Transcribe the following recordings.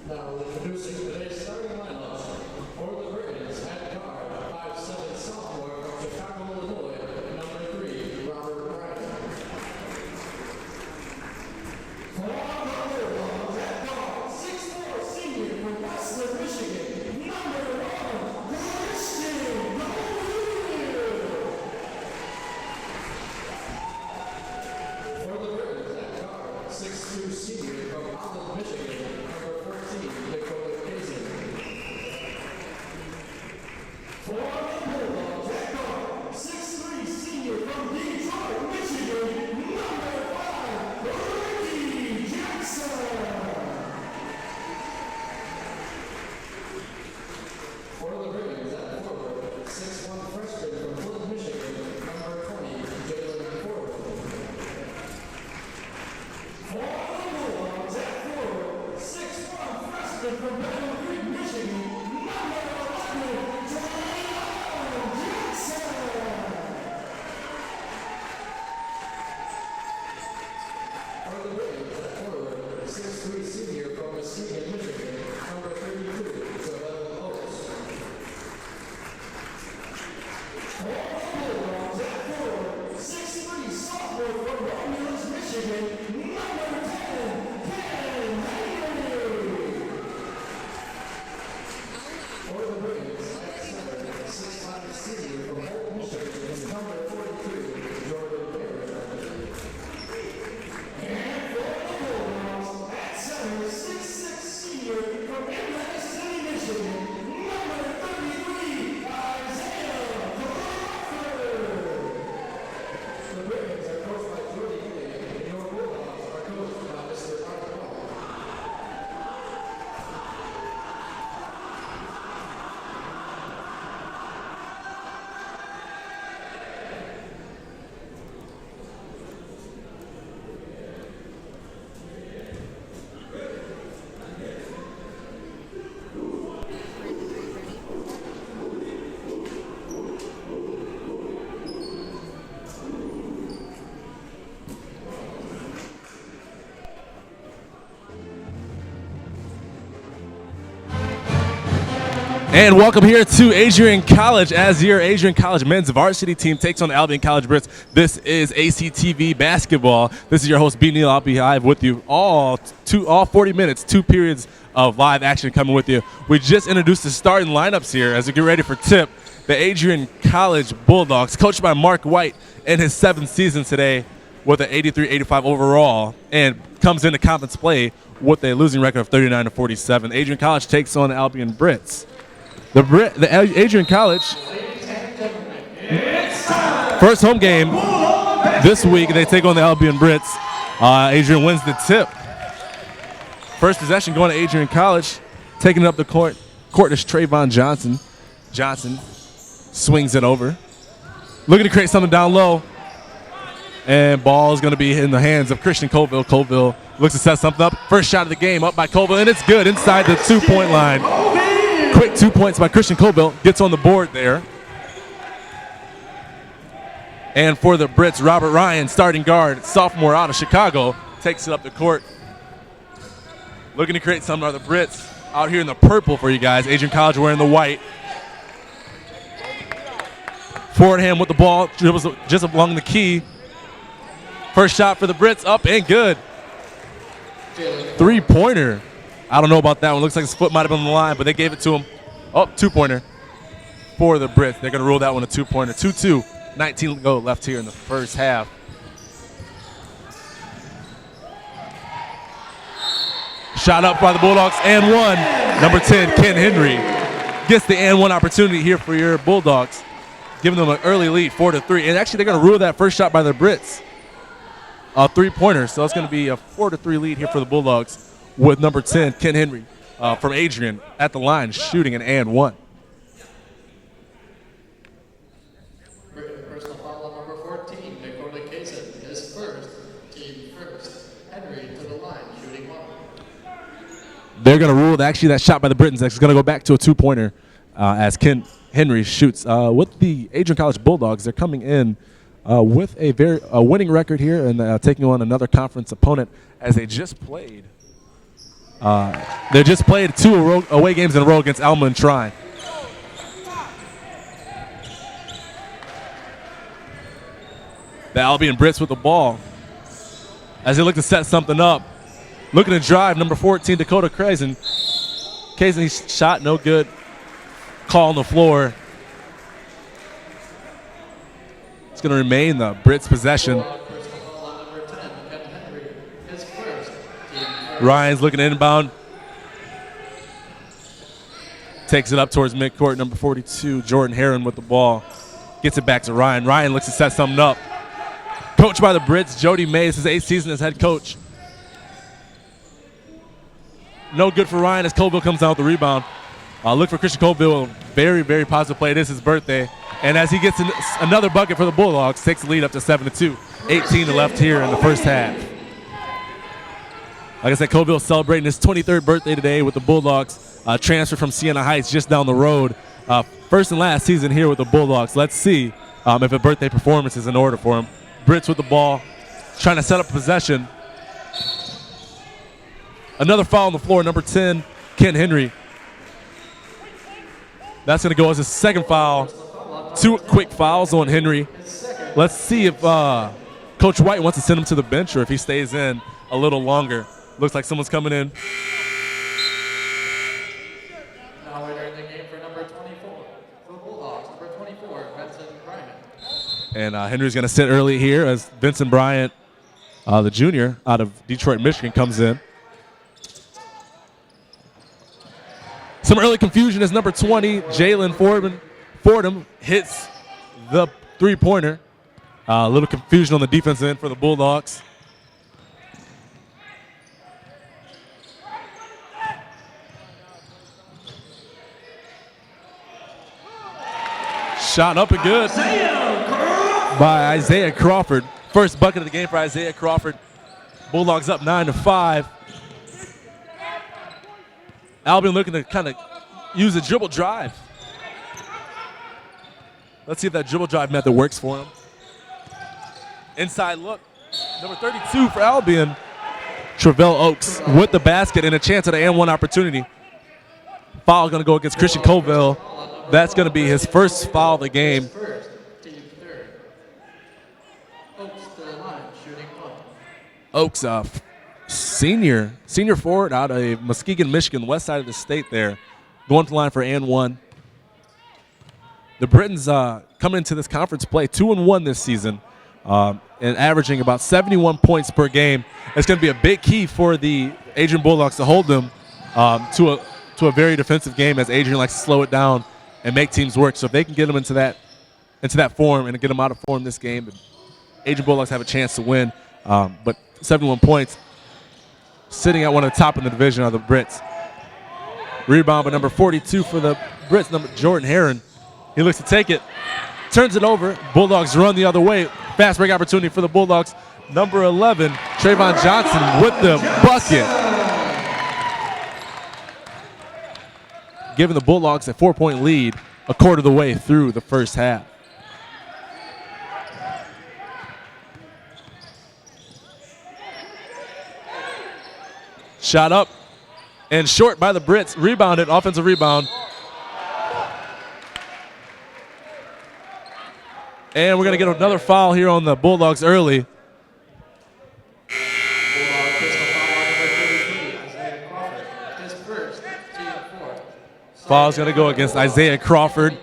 Now introducing today's starting lineup for the Ravens at guard, 5'7" sophomore from Chicago, Illinois, number 3, Robert Ryan. For the Ravens at guard, 6'4" senior from Western Michigan, number 1, Christian Coville. For the Ravens at guard, 6'2" senior from Albion, Michigan, for the Bulldogs at guard, 6'3" senior from Detroit, Michigan, number 5, Ricky Jackson. For the Ravens at forward, 6'1" freshman from Flint, Michigan, number 20, Jalen Ford. For the Bulldogs at forward, 6'1" freshman from Battle Creek, Michigan, number 11, For the Ravens at forward, 6'3" senior from Muskegon, Michigan, number 32, Joel Oates. For the Bulldogs at forward, 6'3" sophomore from Romulus, Michigan, number 10, Ken Haley. For the Ravens at center, 6'5" senior from Holt, Michigan, number 42, Jordan Barrett. And for the Bulldogs at center, 6'6" senior from Atlantic City, Michigan, number 33, Isaiah Crawford. The Ravens are coached by Jordy Haley, and your Bulldogs are coached by Mr. Adrian. And welcome here to Adrian College as your Adrian College men's varsity team takes on the Albion College Brits. This is ACTV basketball. This is your host, B. Neal. I'll be live with you all 40 minutes, 2 periods of live action coming with you. We just introduced the starting lineups here as we get ready for tip. The Adrian College Bulldogs, coached by Mark White in his 7th season today with an 83-85 overall, and comes into conference play with a losing record of 39-47. Adrian College takes on the Albion Brits. The Adrian College first home game this week. They take on the Albion Brits. Adrian wins the tip. First possession going to Adrian College. Taking it up the court is Trayvon Johnson. Johnson swings it over. Looking to create something down low. And ball is going to be in the hands of Christian Coville. Coville looks to set something up. First shot of the game up by Coville, and it's good inside the 2-point line. Quick 2 points by Christian Coville. Gets on the board there. And for the Brits, Robert Ryan, starting guard, sophomore out of Chicago, takes it up the court. Looking to create something out of the Brits out here in the purple for you guys. Adrian College wearing the white. Forward hand with the ball, dribbles just along the key. First shot for the Brits, up and good. 3-pointer. I don't know about that one. Looks like his foot might have been on the line, but they gave it to him. Oh, 2-pointer for the Brits. They're going to rule that one a 2-pointer. 2-2. 19 to go left here in the first half. Shot up by the Bulldogs and one. Number 10, Ken Henry, gets the and one opportunity here for your Bulldogs, giving them an early lead, 4-3. And actually, they're going to rule that first shot by the Brits. A three-pointer, so it's going to be a 4-3 lead here for the Bulldogs with number 10, Ken Henry, from Adrian at the line, shooting an and one. Personal foul on number 14, Dakota Kaysen, his first, team first. Henry to the line, shooting one. They're going to rule that shot by the Britons is going to go back to a two-pointer as Ken Henry shoots. With the Adrian College Bulldogs, they're coming in with a winning record here and taking on another conference opponent as they just played. They just played two away games in a row against Alma and Trine. The Albion Brits with the ball as they look to set something up. Looking to drive, number 14, Dakota Kaysen. Kaysen's shot no good. Call on the floor. It's going to remain the Brits' possession. Ryan's looking to inbound. Takes it up towards midcourt. Number 42, Jordan Heron with the ball. Gets it back to Ryan. Ryan looks to set something up. Coached by the Brits, Jody Mays, his 8th season as head coach. No good for Ryan as Colville comes down with the rebound. Look for Christian Colville. Very, very positive play. It is his birthday. And as he gets another bucket for the Bulldogs, takes the lead up to 7-2. 18 left here in the first half. Like I said, Colville celebrating his 23rd birthday today with the Bulldogs. Transfer from Siena Heights just down the road. First and last season here with the Bulldogs. Let's see if a birthday performance is in order for him. Brits with the ball, trying to set up possession. Another foul on the floor, number 10, Ken Henry. That's going to go as his second foul. 2 quick fouls on Henry. Let's see if Coach White wants to send him to the bench or if he stays in a little longer. Looks like someone's coming in. Now entering the game for number 24, the Bulldogs, number 24, Vincent Bryant. And Henry's going to sit early here as Vincent Bryant, the junior out of Detroit, Michigan, comes in. Some early confusion as number 20, Jalen Fordham hits the three-pointer. A little confusion on the defensive end for the Bulldogs. Shot up and good by Isaiah Crawford. First bucket of the game for Isaiah Crawford. Bulldogs up 9-5. Albion looking to kind of use a dribble drive. Let's see if that dribble drive method works for him. Inside look. Number 32 for Albion, Travell Oaks with the basket and a chance at an and one opportunity. Foul going to go against Christian Colville. That's going to be his first foul of the game. Oaks, senior forward out of Muskegon, Michigan, west side of the state there. Going to the line for and one. The Britons coming into this conference play 2-1 this season and averaging about 71 points per game. It's going to be a big key for the Adrian Bulldogs to hold them to a very defensive game as Adrian likes to slow it down and make teams work. So if they can get them into that form and get them out of form this game, Adrian Bulldogs have a chance to win. But 71 points, sitting at one of the top in the division are the Brits. Rebound by number 42 for the Brits, number Jordan Heron. He looks to take it, turns it over. Bulldogs run the other way. Fast break opportunity for the Bulldogs. Number 11, Trayvon Johnson with the bucket. Giving the Bulldogs a 4-point lead a quarter of the way through the first half. Shot up and short by the Brits. Rebounded, offensive rebound. And we're going to get another foul here on the Bulldogs early. Foul's going to go against Isaiah Crawford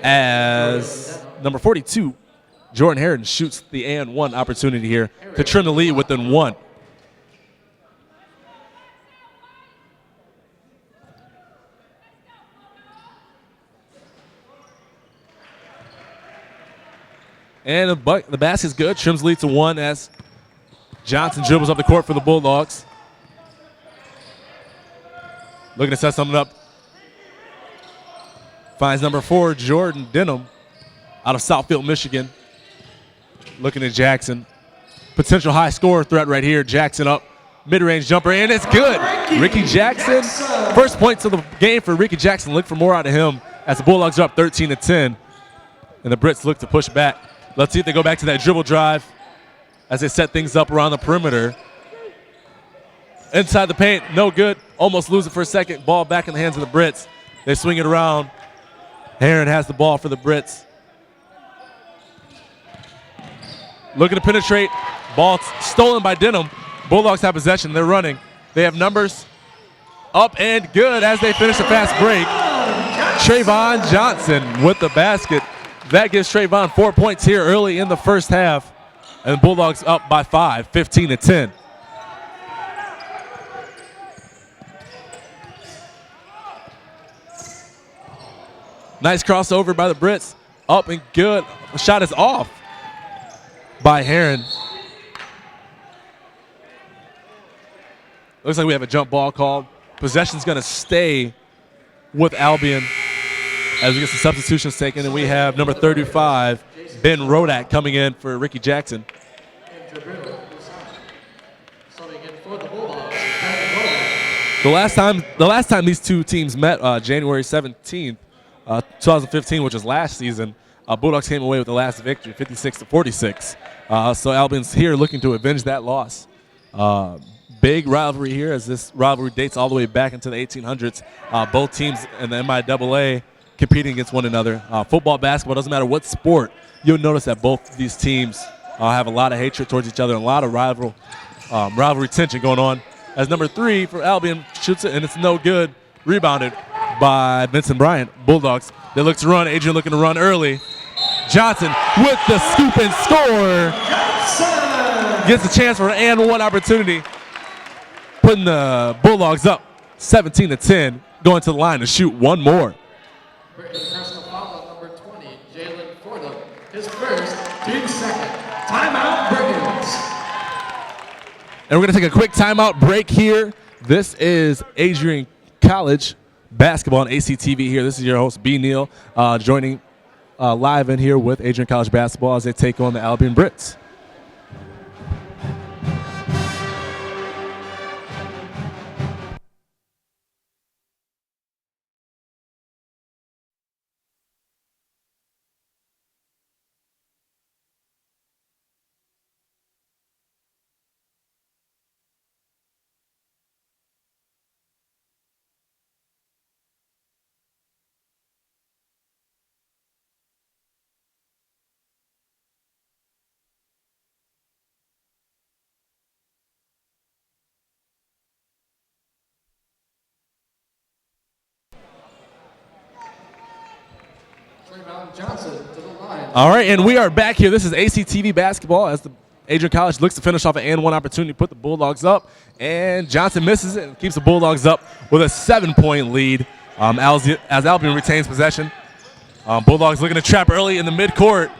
as number 42, Jordan Heron, shoots the and one opportunity here to trim the lead within one. And the basket's good. Trims lead to 1 as Johnson dribbles up the court for the Bulldogs. Looking to set something up. Finds number 4, Jordan Denham, out of Southfield, Michigan. Looking at Jackson. Potential high score threat right here. Jackson up. Mid-range jumper, and it's good. Ricky Jackson. First points of the game for Ricky Jackson. Look for more out of him as the Bulldogs are up 13-10. And the Brits look to push back. Let's see if they go back to that dribble drive as they set things up around the perimeter. Inside the paint, no good. Almost lose it for a second. Ball back in the hands of the Brits. They swing it around. Heron has the ball for the Brits. Looking to penetrate. Ball stolen by Denham. Bulldogs have possession. They're running. They have numbers. Up and good as they finish a fast break. Trayvon Johnson with the basket. That gives Trayvon 4 points here early in the first half. And the Bulldogs up by 5, 15-10. Nice crossover by the Brits. Up and good. The shot is off by Heron. Looks like we have a jump ball called. Possession's going to stay with Albion as we get some substitutions taken. And we have number 35, Ben Rodak, coming in for Ricky Jackson. The last time these two teams met, January 17th, 2015, which was last season, Bulldogs came away with the last victory, 56-46. So Albion's here looking to avenge that loss. Big rivalry here, as this rivalry dates all the way back into the 1800s. Both teams in the MIAA competing against one another. Football, basketball, doesn't matter what sport, you'll notice that both these teams have a lot of hatred towards each other and a lot of rivalry tension going on. As number 3 for Albion shoots it, and it's no good. Rebounded by Vincent Bryant. Bulldogs, they look to run. Adrian looking to run early. Johnson with the scoop and score. Gets a chance for an and one opportunity. Putting the Bulldogs up 17-10. Going to the line to shoot one more. Personal foul on number 20, Jalen Fordham. His first, team second. Timeout, Brigands. And we're going to take a quick timeout break here. This is Adrian College basketball on ACTV here. This is your host, B. Neal, joining live in here with Adrian College basketball as they take on the Albion Brits. Johnson to the line. All right, and we are back here. This is ACTV basketball as the Adrian College looks to finish off an and one opportunity to put the Bulldogs up. And Johnson misses it and keeps the Bulldogs up with a 7-point lead as Albion retains possession. Bulldogs looking to trap early in the midcourt.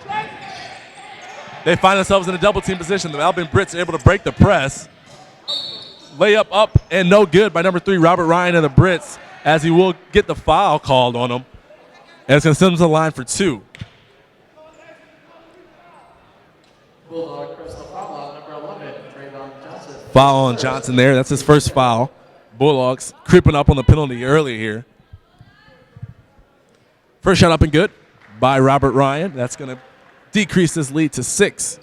They find themselves in a double team position. The Albion Brits are able to break the press. Layup up and no good by number 3, Robert Ryan of the Brits, as he will get the foul called on him. And it's going to send him to the line for 2. Bulldog personal foul on number 11, Trayvon Johnson. Foul on Johnson there. That's his first foul. Bulldogs creeping up on the penalty early here. First shot up and good by Robert Ryan. That's going to decrease this lead to 6.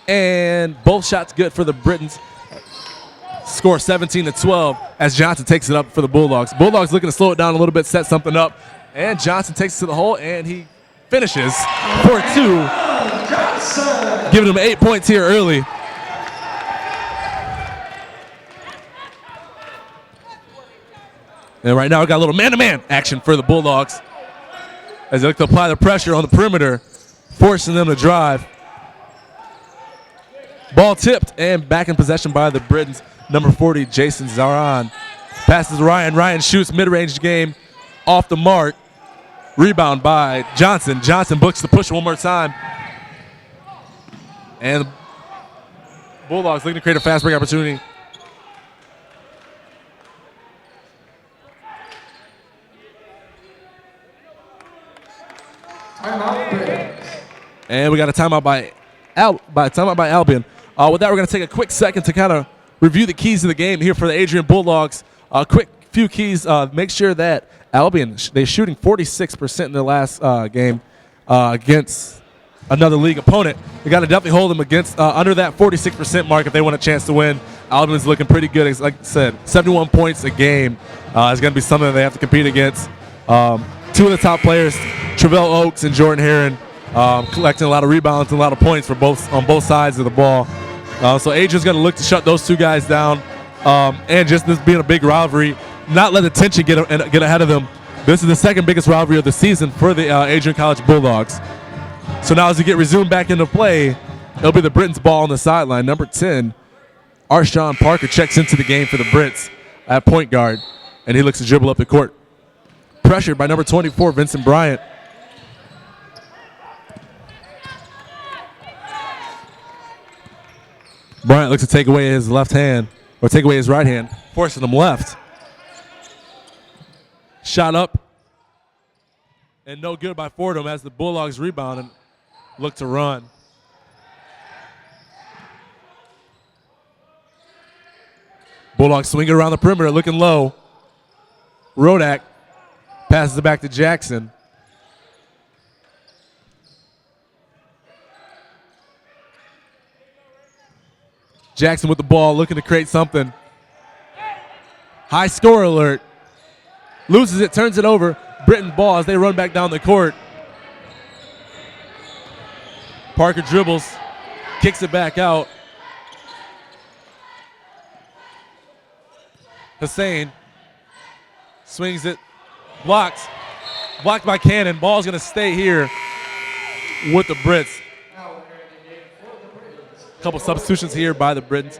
And both shots good for the Britons. Score 17-12 as Johnson takes it up for the Bulldogs. Bulldogs looking to slow it down a little bit, set something up. And Johnson takes it to the hole, and he finishes for 2. Giving him 8 points here early. And right now we got a little man-to-man action for the Bulldogs as they look to apply the pressure on the perimeter, forcing them to drive. Ball tipped and back in possession by the Britons. number 40, Jason Zaran. Passes Ryan. Ryan shoots mid-range game off the mark. Rebound by Johnson. Johnson books the push one more time. And the Bulldogs looking to create a fast break opportunity. And we got a timeout by Albion. With that, we're going to take a quick second to kind of review the keys to the game here for the Adrian Bulldogs. Quick few keys. Make sure that Albion, they're shooting 46% in their last game against another league opponent. They got to definitely hold them against under that 46% mark if they want a chance to win. Albion's looking pretty good. Like I said, 71 points a game is going to be something that they have to compete against. Two of the top players, Travell Oaks and Jordan Heron, collecting a lot of rebounds and a lot of points for on both sides of the ball. So Adrian's going to look to shut those two guys down, and just this being a big rivalry, not let the tension get ahead of them. This is the second biggest rivalry of the season for the Adrian College Bulldogs. So now as we get resumed back into play, it'll be the Britons' ball on the sideline. Number 10, Arshawn Parker checks into the game for the Brits at point guard, and he looks to dribble up the court. Pressured by number 24, Vincent Bryant. Bryant looks to take away his left hand, or take away his right hand, forcing him left. Shot up, and no good by Fordham as the Bulldogs rebound and look to run. Bulldogs swing it around the perimeter, looking low. Rodak passes it back to Jackson. Jackson with the ball, looking to create something. High score alert. Loses it, turns it over. Britain ball as they run back down the court. Parker dribbles, kicks it back out. Hussein swings it, blocked by Cannon. Ball's going to stay here with the Brits. A couple substitutions here by the Britons.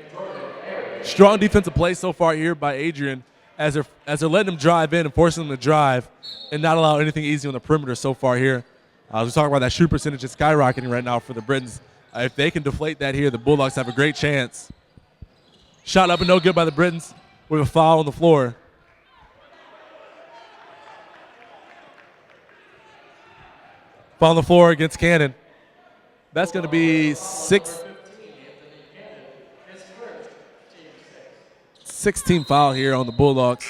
Strong defensive play so far here by Adrian as they're letting him drive in and forcing him to drive and not allow anything easy on the perimeter so far here. We talk about that shoot percentage is skyrocketing right now for the Britons. If they can deflate that here, the Bulldogs have a great chance. Shot up and no good by the Britons with a foul on the floor. Foul on the floor against Cannon. That's going to be 16 foul here on the Bulldogs.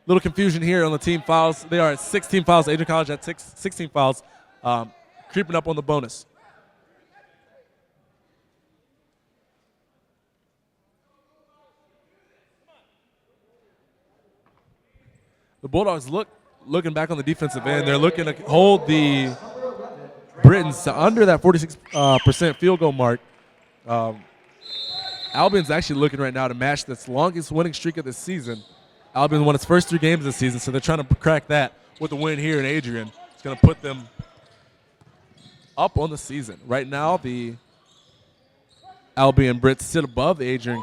Little confusion here on the team fouls. They are at 16 fouls. Adrian College at 16 fouls, creeping up on the bonus. The Bulldogs looking back on the defensive end. They're looking to hold the Britons to under that 46% field goal mark. Albion's actually looking right now to match this longest winning streak of the season. Albion won its first 3 games this season, so they're trying to crack that with the win here in Adrian. It's going to put them up on the season. Right now, the Albion Brits sit above the Adrian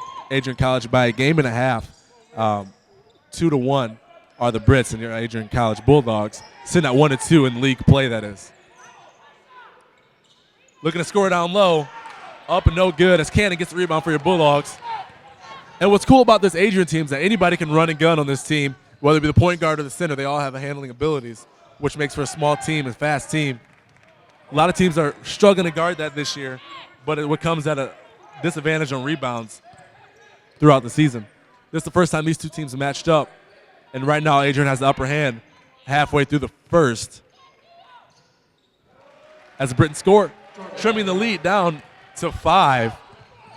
College by a game and a half. 2-1 are the Brits and your Adrian College Bulldogs, sitting at 1-2 in league play, that is. Looking to score down low. Up and no good as Cannon gets the rebound for your Bulldogs. And what's cool about this Adrian team is that anybody can run and gun on this team, whether it be the point guard or the center. They all have handling abilities, which makes for a small team and fast team. A lot of teams are struggling to guard that this year, but it comes at a disadvantage on rebounds throughout the season. This is the first time these two teams have matched up, and right now Adrian has the upper hand halfway through the first. As the Britons score, trimming the lead down to 5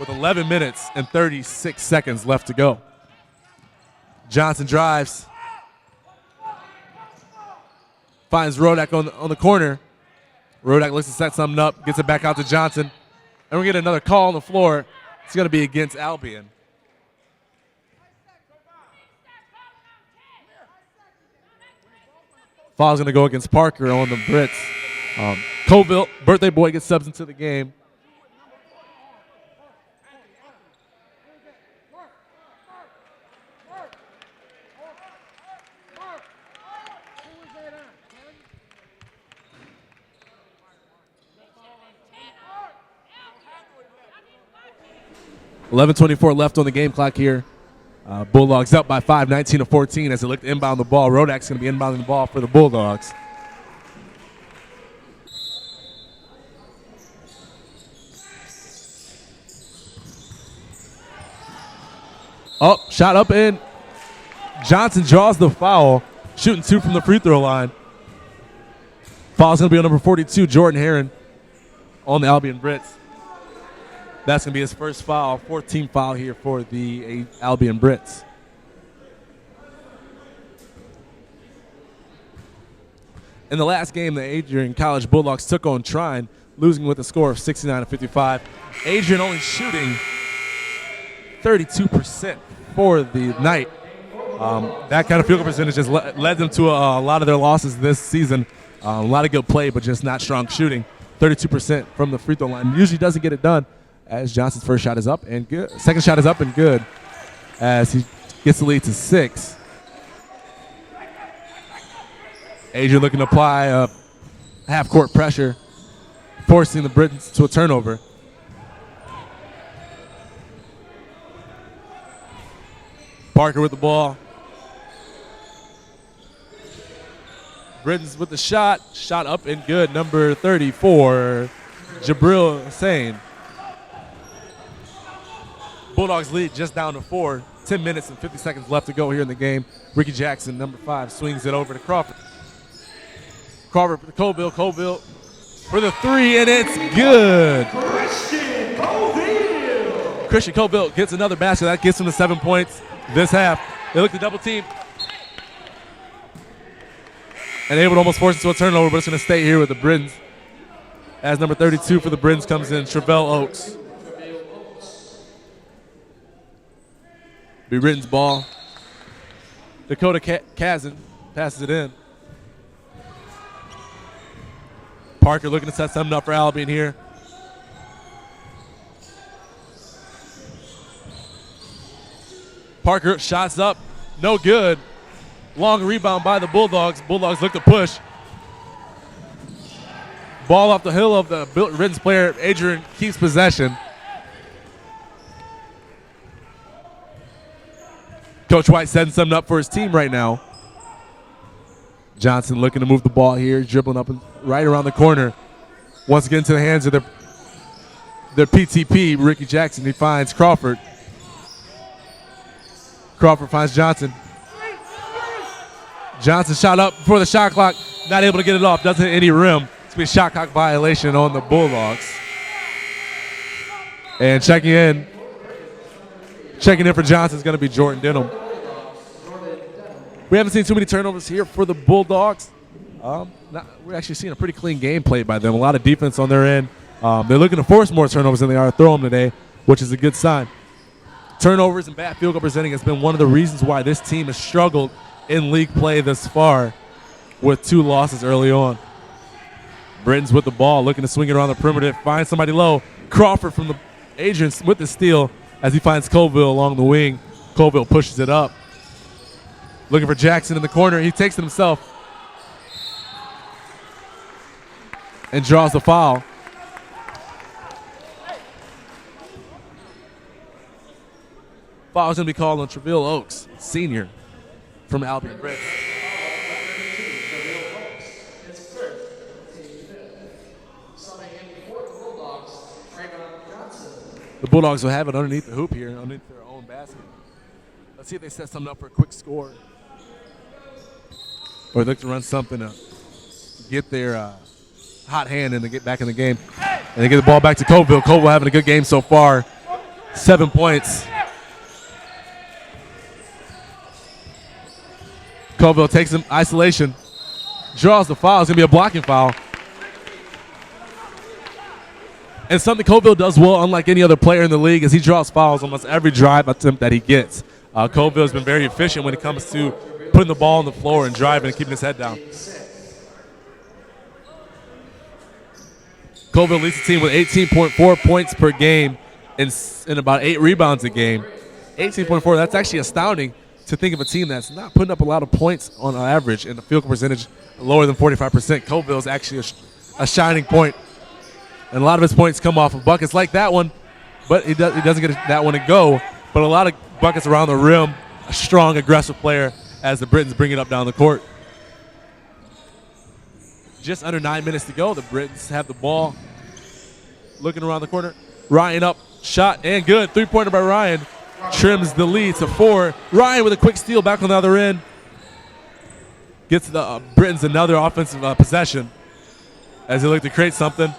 with 11 minutes and 36 seconds left to go. Johnson drives, finds Rodak on the corner. Rodak looks to set something up, gets it back out to Johnson, and we get another call on the floor. It's going to be against Albion. Foul's going to go against Parker on the Brits. Colville, birthday boy, gets subs into the game. .24 left on the game clock here. Bulldogs up by 5, 19-14 as they look to inbound the ball. Rodak's going to be inbounding the ball for the Bulldogs. Oh, shot up in. Johnson draws the foul, shooting 2 from the free throw line. Foul's going to be on number 42, Jordan Heron, on the Albion Brits. That's going to be his first foul, 14th foul here for the Albion Brits. In the last game, the Adrian College Bulldogs took on Trine, losing with a score of 69-55. Adrian only shooting 32% for the night. That kind of field goal percentage has led them to a lot of their losses this season. A lot of good play, but just not strong shooting. 32% from the free throw line. Usually doesn't get it done, as Johnson's first shot is up and good. Second shot is up and good as he gets the lead to 6. Adrian looking to apply half-court pressure, forcing the Britons to a turnover. Parker with the ball. Britons with the shot. Shot up and good. Number 34, Jabril Hussein. Bulldogs lead just down to 4. 10 minutes and 50 seconds left to go here in the game. Ricky Jackson, number 5, swings it over to Crawford. Crawford for the Colville. Colville for the 3, and it's good. Christian Colville gets another basket. That gets him to 7 points this half. They look to double team. And able to almost force it to a turnover, but it's going to stay here with the Britons. As number 32 for the Britons comes in, Travell Oaks. Be Britons ball. Dakota Kazan passes it in. Parker looking to set something up for Albion here. Parker shots up, no good. Long rebound by the Bulldogs. Bulldogs look to push. Ball off the heel of the Britons player. Adrian keeps possession. Coach White setting something up for his team right now. Johnson looking to move the ball here, dribbling up and right around the corner. Once again to the hands of their PTP, Ricky Jackson. He finds Crawford. Crawford finds Johnson. Johnson shot up before the shot clock, not able to get it off. Doesn't hit any rim. It's be a shot clock violation on the Bulldogs. And checking in for Johnson is going to be Jordan Denham. We haven't seen too many turnovers here for the Bulldogs. We're actually seeing a pretty clean game played by them. A lot of defense on their end. They're looking to force more turnovers than they are to throw them today, which is a good sign. Turnovers and bad field goal presenting has been one of the reasons why this team has struggled in league play thus far with 2 losses early on. Britons with the ball, looking to swing it around the perimeter, find somebody low. Crawford from the Adrian with the steal as he finds Colville along the wing. Colville pushes it up. Looking for Jackson in the corner. He takes it himself and draws the foul. Foul's going to be called on Travell Oaks, senior from Albion Brits. The Bulldogs will have it underneath the hoop here, underneath their own basket. Let's see if they set something up for a quick score. Or they look to run something to get their hot hand and to get back in the game. And they get the ball back to Colville. Colville having a good game so far. 7 points. Colville takes him isolation, draws the foul. It's going to be a blocking foul. And something Colville does well, unlike any other player in the league, is he draws fouls almost every drive attempt that he gets. Colville has been very efficient when it comes to putting the ball on the floor and driving and keeping his head down. Colville leads the team with 18.4 points per game and about 8 rebounds a game. 18.4, that's actually astounding to think of a team that's not putting up a lot of points on average and the field goal percentage lower than 45%. Colville is actually a shining point, and a lot of his points come off of buckets like that one, but he doesn't get that one to go. But a lot of buckets around the rim, a strong, aggressive player as the Britons bring it up down the court. Just under 9 minutes to go. The Britons have the ball. Looking around the corner. Ryan up, shot, and good. Three-pointer by Ryan. Trims the lead to 4. Ryan with a quick steal back on the other end. Gets the Britons another offensive possession as they look to create something.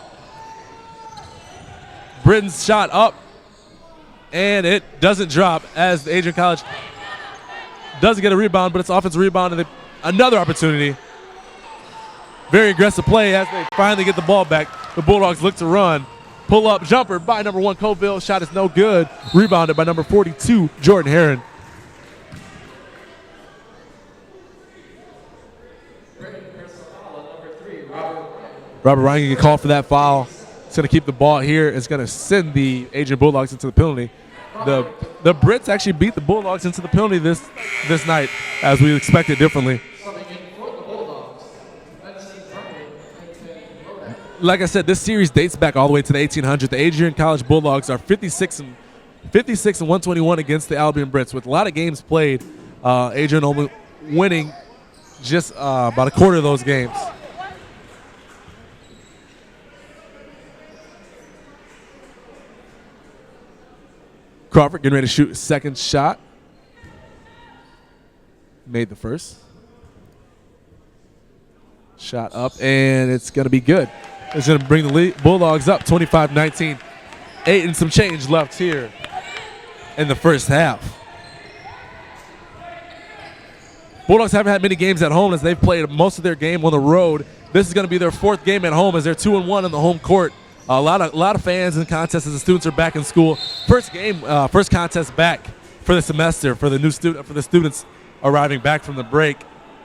Britons shot up, and it doesn't drop as the Adrian College doesn't get a rebound, but it's offensive rebound, and another opportunity. Very aggressive play as they finally get the ball back. The Bulldogs look to run. Pull-up jumper by number 1, Colville. Shot is no good. Rebounded by number 42, Jordan Heron. Robert Ryan can get called for that foul. It's going to keep the ball here. It's going to send the Adrian Bulldogs into the penalty. The Brits actually beat the Bulldogs into the penalty this night, as we expected differently. Like I said, this series dates back all the way to the 1800s. The Adrian College Bulldogs are 56 and 121 against the Albion Brits. With a lot of games played, Adrian only winning just about a quarter of those games. Crawford getting ready to shoot a second shot. Made the first. Shot up, and it's going to be good. It's going to bring the Bulldogs up 25-19. 8 and some change left here in the first half. Bulldogs haven't had many games at home as they've played most of their game on the road. This is going to be their 4th game at home as they're 2-1 on the home court. A lot of fans and contests as the students are back in school. First contest back for the semester for the students arriving back from the break.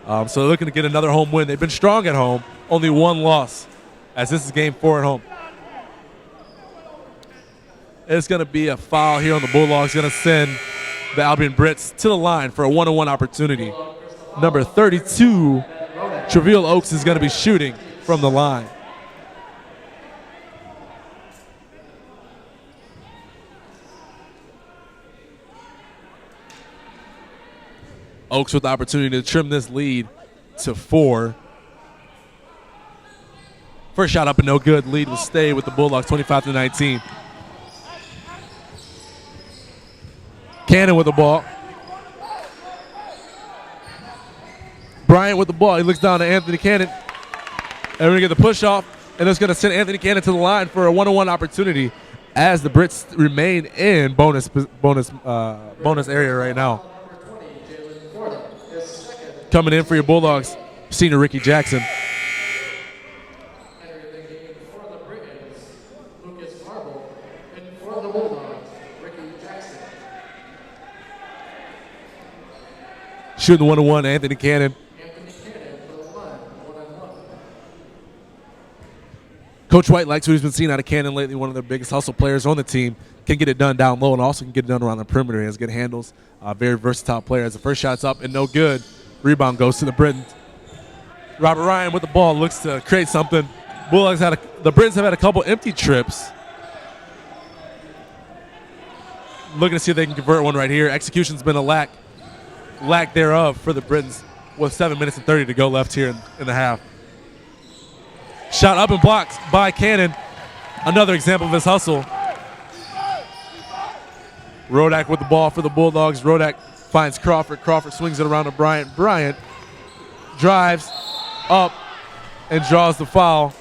So they're looking to get another home win. They've been strong at home, only 1 loss, as this is game 4 at home. It's going to be a foul here on the Bulldogs. Going to send the Albion Brits to the line for a 1-on-1 opportunity. Number 32, Treville Oaks, is going to be shooting from the line. Oaks with the opportunity to trim this lead to 4. First shot up and no good. Lead will stay with the Bulldogs, 25-19. Cannon with the ball. Bryant with the ball. He looks down to Anthony Cannon. And we're going to get the push off, and it's going to send Anthony Cannon to the line for a 1-on-1 opportunity as the Brits remain in bonus area right now. Coming in for your Bulldogs, senior Ricky Jackson. Shooting the 1-on-1, Anthony Cannon. Coach White likes what he's been seeing out of Cannon lately, one of the biggest hustle players on the team. Can get it done down low and also can get it done around the perimeter. He has good handles, very versatile player. As the first shot's up and no good. Rebound goes to the Britons. Robert Ryan with the ball looks to create something. The Britons have had a couple empty trips. Looking to see if they can convert one right here. Execution's been a lack thereof for the Britons with 7 minutes and 30 to go left here in the half. Shot up and blocked by Cannon. Another example of his hustle. Rodak with the ball for the Bulldogs. Rodak finds Crawford. Crawford swings it around to Bryant. Bryant drives up and draws the foul.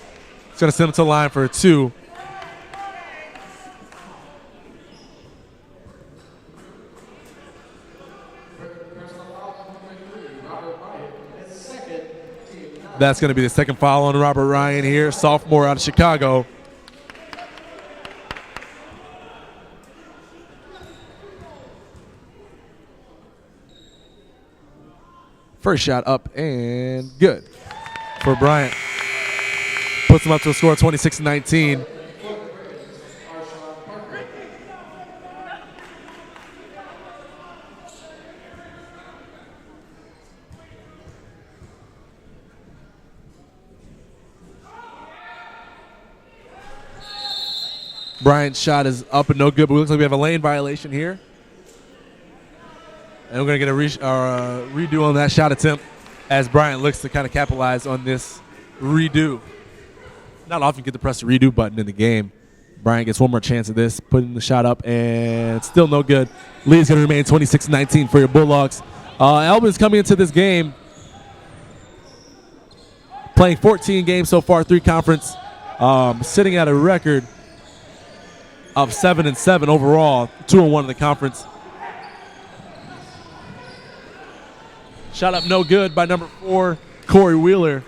It's going to send him to the line for a 2. That's going to be the second foul on Robert Ryan here, sophomore out of Chicago. First shot up and good for Bryant. Puts them up to a score of 26-19. Bryant's shot is up and no good, but it looks like we have a lane violation here. And we're going to get a redo on that shot attempt as Bryant looks to kind of capitalize on this redo. Not often you get to press the redo button in the game. Bryant gets one more chance at this, putting the shot up, and it's still no good. Lead's going to remain 26-19 for your Bulldogs. Albion's coming into this game playing 14 games so far, 3 conference, sitting at a record of 7-7 overall, 2-1 in the conference. Shot up no good by number 4, Corey Wheeler.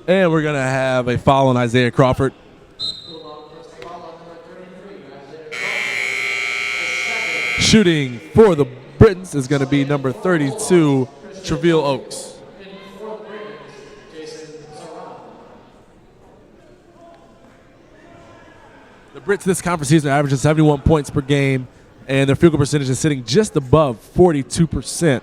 And we're going to have a foul on Isaiah Crawford. Shooting for the Britons is going to be number 32, Treville Oaks. The Brits this conference season are averaging 71 points per game, and their field goal percentage is sitting just above 42%.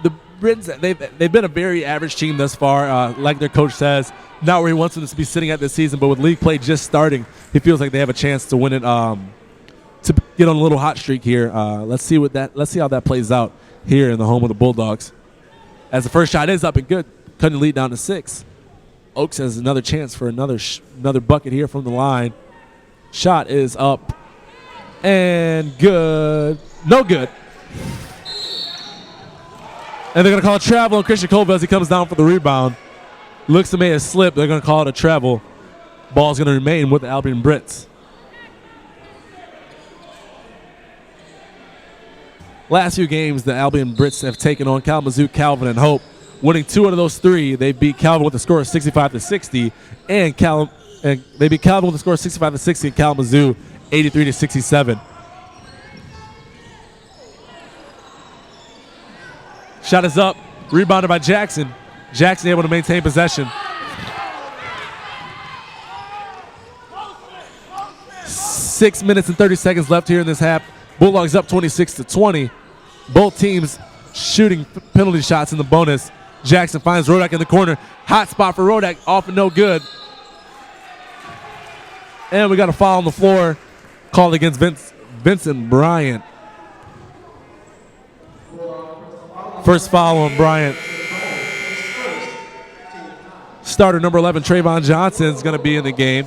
The Britons, they've been a very average team thus far. Like their coach says, not where he wants them to be sitting at this season, but with league play just starting, he feels like they have a chance to win it, to get on a little hot streak here. Let's see how that plays out here in the home of the Bulldogs. As the first shot is up and good, cutting the lead down to 6. Oaks has another chance for another bucket here from the line. Shot is up and good. No good. And they're going to call a travel on Christian Colville as he comes down for the rebound. Looks to make a slip. They're going to call it a travel. Ball's going to remain with the Albion Brits. Last few games, the Albion Brits have taken on Kalamazoo, Calvin, and Hope. Winning 2 out of those 3, they beat Calvin with a score of 65-60, and they beat Calvin with a score of 65-60, and Kalamazoo 83-67. Shot is up, rebounded by Jackson. Jackson able to maintain possession. 6 minutes and 30 seconds left here in this half. Bulldogs up 26-20. Both teams shooting penalty shots in the bonus. Jackson finds Rodak in the corner. Hot spot for Rodak, off and no good. And we got a foul on the floor called against Vincent Bryant. First foul on Bryant. Starter number 11, Trayvon Johnson, is going to be in the game.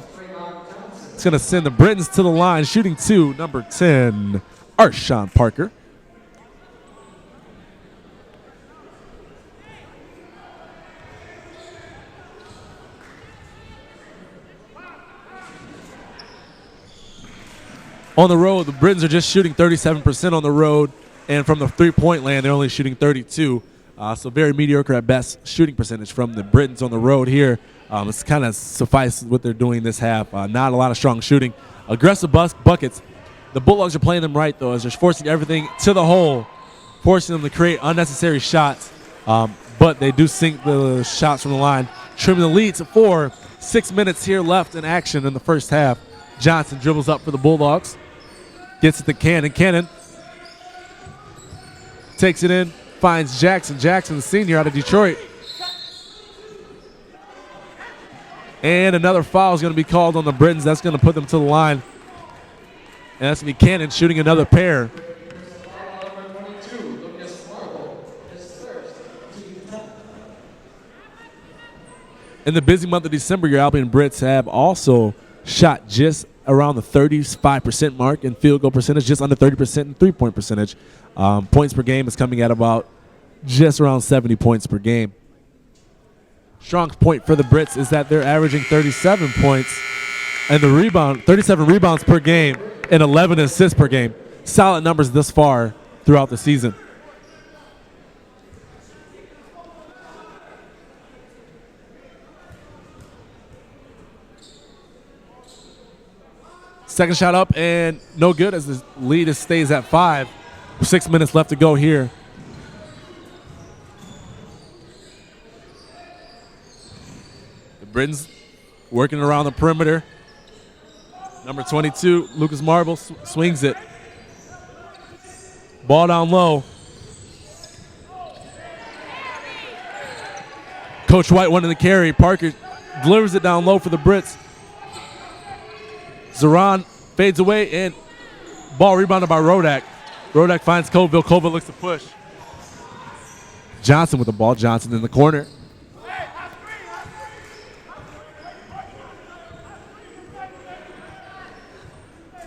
It's going to send the Britons to the line. Shooting 2, number 10, Arshawn Parker. On the road, the Britons are just shooting 37% on the road, and from the three-point land, they're only shooting 32%. So very mediocre at best shooting percentage from the Britons on the road here. It's kind of suffice what they're doing this half. Not a lot of strong shooting. Aggressive buckets. The Bulldogs are playing them right, though, as they're forcing everything to the hole, forcing them to create unnecessary shots. But they do sink the shots from the line, trimming the lead to 4. 6 minutes here left in action in the first half. Johnson dribbles up for the Bulldogs. Gets it to Cannon. Cannon takes it in, finds Jackson. Jackson, the senior out of Detroit. And another foul is going to be called on the Britons. That's going to put them to the line. And that's going to be Cannon shooting another pair. In the busy month of December, your Albion Brits have also shot just around the 35% mark in field goal percentage, just under 30% in three-point percentage. Points per game is coming at about just around 70 points per game. Strong point for the Brits is that they're averaging 37 points and 37 rebounds per game and 11 assists per game. Solid numbers thus far throughout the season. Second shot up and no good as the lead stays at 5. 6 minutes left to go here. The Britons working around the perimeter. Number 22, Lucas Marble, swings it. Ball down low. Coach White wanted to carry. Parker delivers it down low for the Brits. Zoran fades away, and ball rebounded by Rodak. Rodak finds Colville. Colville looks to push. Johnson with the ball. Johnson in the corner.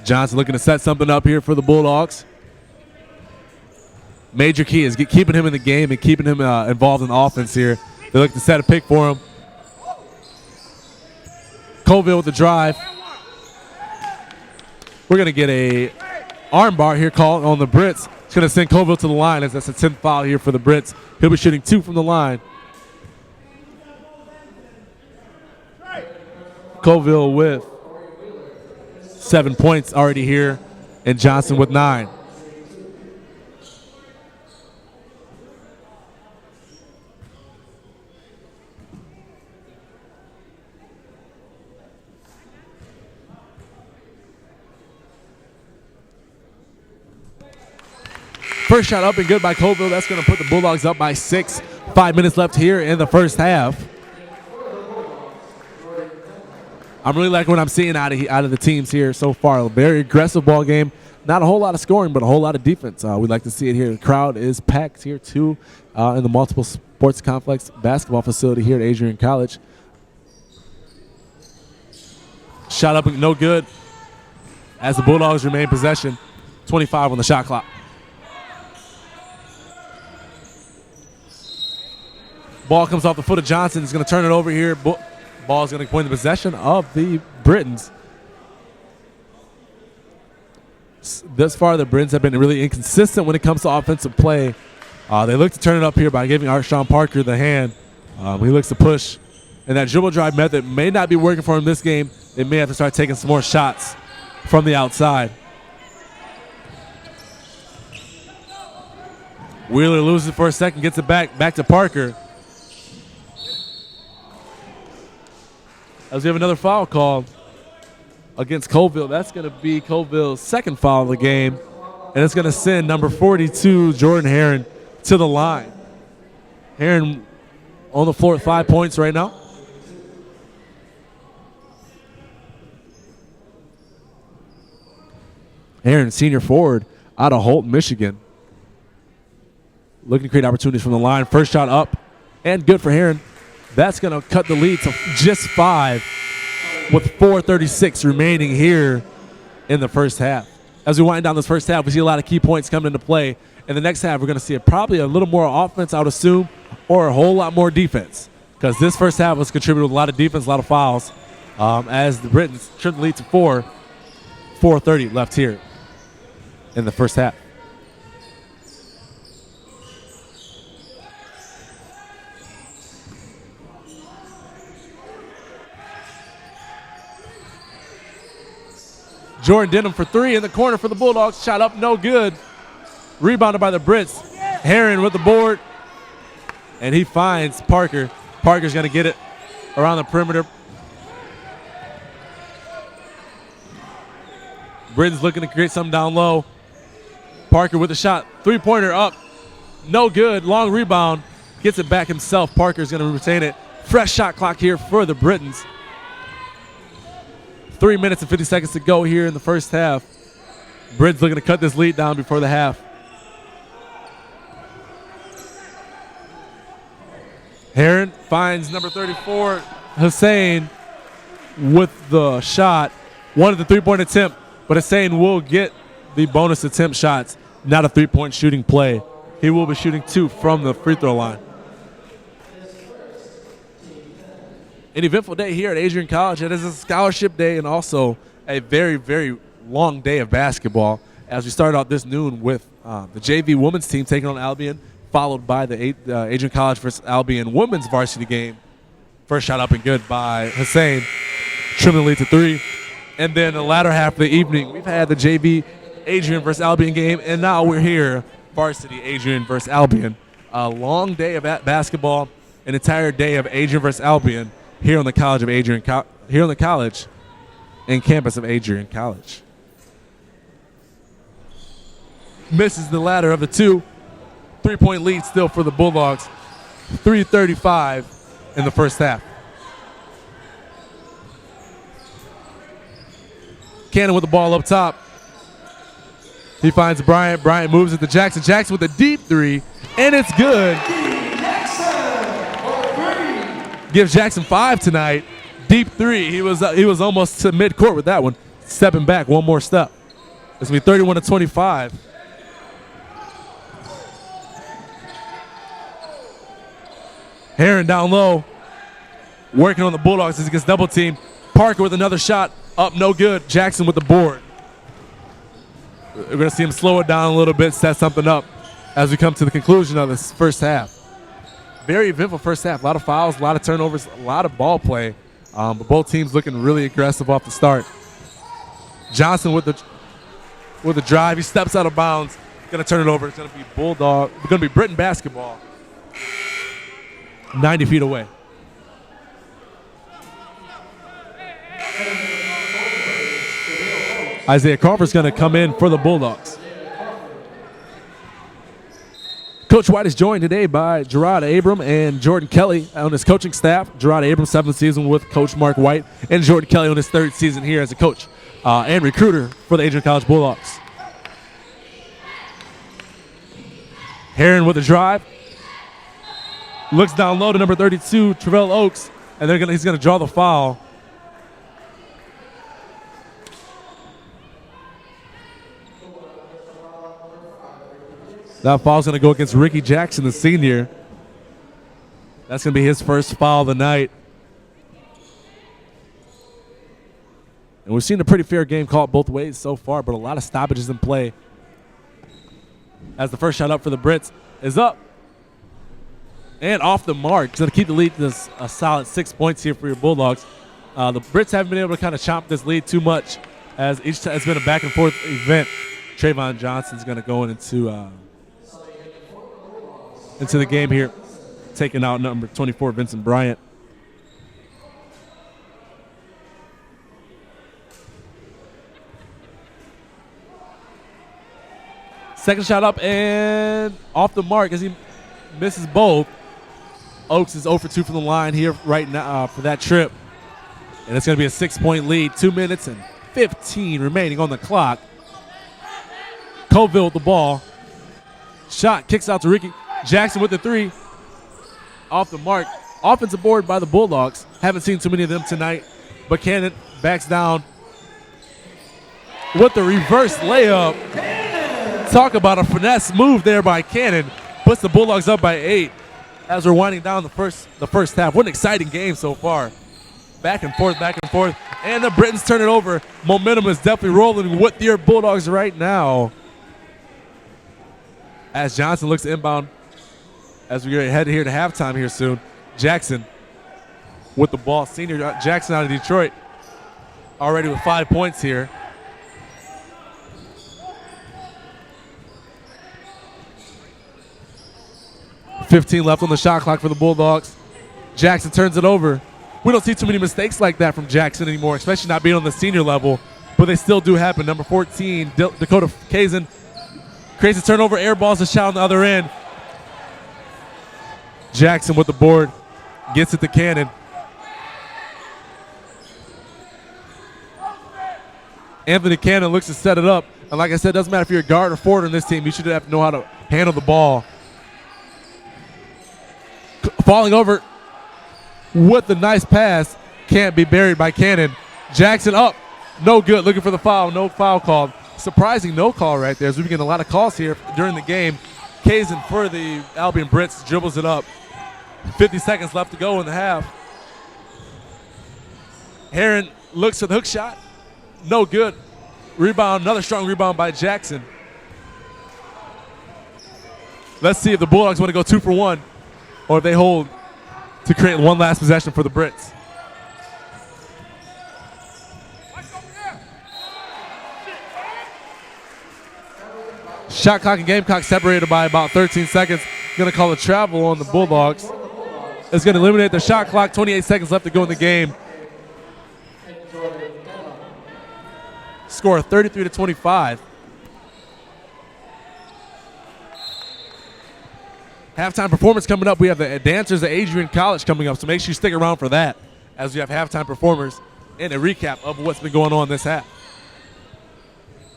Johnson looking to set something up here for the Bulldogs. Major key is keeping him in the game and keeping him involved in offense here. They look to set a pick for him. Colville with the drive. We're going to get a arm bar here called on the Brits. It's going to send Colville to the line as that's a 10th foul here for the Brits. He'll be shooting 2 from the line. Colville with 7 points already here, and Johnson with 9. First shot up and good by Colville. That's going to put the Bulldogs up by 6. 5 minutes left here in the first half. I'm really liking what I'm seeing out of the teams here so far. A very aggressive ball game. Not a whole lot of scoring, but a whole lot of defense. We'd like to see it here. The crowd is packed here, too, in the multiple sports complex basketball facility here at Adrian College. Shot up, no good, as the Bulldogs remain possession. 25 on the shot clock. Ball comes off the foot of Johnson. He's going to turn it over here. Ball's going to point in the possession of the Britons. Thus far, the Britons have been really inconsistent when it comes to offensive play. They look to turn it up here by giving Arshawn Parker the hand. He looks to push. And that dribble drive method may not be working for him this game. They may have to start taking some more shots from the outside. Wheeler loses it for a second, gets it back to Parker. As we have another foul called against Colville. That's going to be Colville's second foul of the game, and it's going to send number 42, Jordan Heron, to the line. Heron on the floor with 5 points right now. Heron, senior forward out of Holt, Michigan. Looking to create opportunities from the line. First shot up and good for Heron. That's going to cut the lead to just 5 with 4:36 remaining here in the first half. As we wind down this first half, we see a lot of key points coming into play. In the next half, we're going to see probably a little more offense, I would assume, or a whole lot more defense, because this first half was contributed with a lot of defense, a lot of fouls, as the Britons trimmed the lead to 4. 4:30 left here in the first half. Jordan Denham for 3 in the corner for the Bulldogs. Shot up, no good. Rebounded by the Brits. Heron with the board. And he finds Parker. Parker's going to get it around the perimeter. Britons looking to create something down low. Parker with the shot. 3-pointer up. No good. Long rebound. Gets it back himself. Parker's going to retain it. Fresh shot clock here for the Britons. 3 minutes and 50 seconds to go here in the first half. Britons looking to cut this lead down before the half. Heron finds number 34, Hussein, with the shot. Wanted the 3-point attempt, but Hussein will get the bonus attempt shots, not a 3-point shooting play. He will be shooting 2 from the free throw line. An eventful day here at Adrian College. It is a scholarship day and also a very, very long day of basketball as we start out this noon with the JV women's team taking on Albion, followed by the Adrian College versus Albion women's varsity game. First shot up and good by Hussein, trimming the lead to 3. And then the latter half of the evening, we've had the JV Adrian versus Albion game, and now we're here, varsity Adrian versus Albion. A long day of basketball, an entire day of Adrian versus Albion here on the college of Adrian, here on the college and campus of Adrian College. Misses the latter of the two. 3-point lead still for the Bulldogs. 3:35 in the first half. Cannon with the ball up top. He finds Bryant. Bryant moves it to Jackson. Jackson with a deep three, and it's good. Gives Jackson 5 tonight. Deep three. He was almost to midcourt with that one. Stepping back one more step. It's going to be 31-25. Heron down low, working on the Bulldogs as he gets double teamed. Parker with another shot, up no good. Jackson with the board. We're going to see him slow it down a little bit, set something up as we come to the conclusion of this first half. Very eventful first half. A lot of fouls, a lot of turnovers, a lot of ball play. But both teams looking really aggressive off the start. Johnson with the drive. He steps out of bounds. Going to turn it over. It's going to be Bulldog. It's going to be Britain basketball. 90 feet away. Isaiah Crawford's going to come in for the Bulldogs. Coach White is joined today by Gerard Abram and Jordan Kelly on his coaching staff. Gerard Abram, 7th season with Coach Mark White, and Jordan Kelly on his 3rd season here as a coach and recruiter for the Adrian College Bulldogs. Heron with a drive. Looks down low to number 32, Travell Oaks, and he's going to draw the foul. That foul's going to go against Ricky Jackson, the senior. That's going to be his first foul of the night. And we've seen a pretty fair game called both ways so far, but a lot of stoppages in play. As the first shot up for the Brits is up. And off the mark. It's going to keep the lead to a solid 6 points here for your Bulldogs. The Brits haven't been able to kind of chomp this lead too much, as each time it's been a back and forth event. Trayvon Johnson's going to go into the game here, taking out number 24, Vincent Bryant. Second shot up and off the mark as he misses both. Oaks is 0 for 2 from the line here right now for that trip. And it's going to be a 6-point lead. 2 minutes and 15 remaining on the clock. Colville with the ball. Shot kicks out to Ricky. Jackson with the three. Off the mark. Offensive board by the Bulldogs. Haven't seen too many of them tonight. But Cannon backs down with the reverse layup. Talk about a finesse move there by Cannon. Puts the Bulldogs up by 8 as we're winding down the first half. What an exciting game so far. Back and forth, and the Britons turn it over. Momentum is definitely rolling with your Bulldogs right now. As Johnson looks inbound as we head here to halftime here soon. Jackson with the ball. Senior Jackson out of Detroit already with 5 points here. .15 left on the shot clock for the Bulldogs. Jackson turns it over. We don't see too many mistakes like that from Jackson anymore, especially not being on the senior level, but they still do happen. Number 14, Dakota Kazin, creates a turnover, airballs a shot on the other end. Jackson with the board, gets it to Cannon. Anthony Cannon looks to set it up, and like I said, it doesn't matter if you're a guard or forward on this team, you should have to know how to handle the ball. Falling over with the nice pass. Can't be buried by Cannon. Jackson up. No good. Looking for the foul. No foul called. Surprising no call right there as we've been getting a lot of calls here during the game. Kazin for the Albion Brits dribbles it up. 50 seconds left to go in the half. Heron looks for the hook shot. No good. Rebound. Another strong rebound by Jackson. Let's see if the Bulldogs want to go 2 for 1. Or if they hold to create one last possession for the Brits. Shot clock and game clock separated by about 13 seconds. Going to call a travel on the Bulldogs. It's going to eliminate the shot clock. 28 seconds left to go in the game. Score 33-25. Halftime performance coming up. We have the dancers at Adrian College coming up, so make sure you stick around for that as we have halftime performers and a recap of what's been going on this half.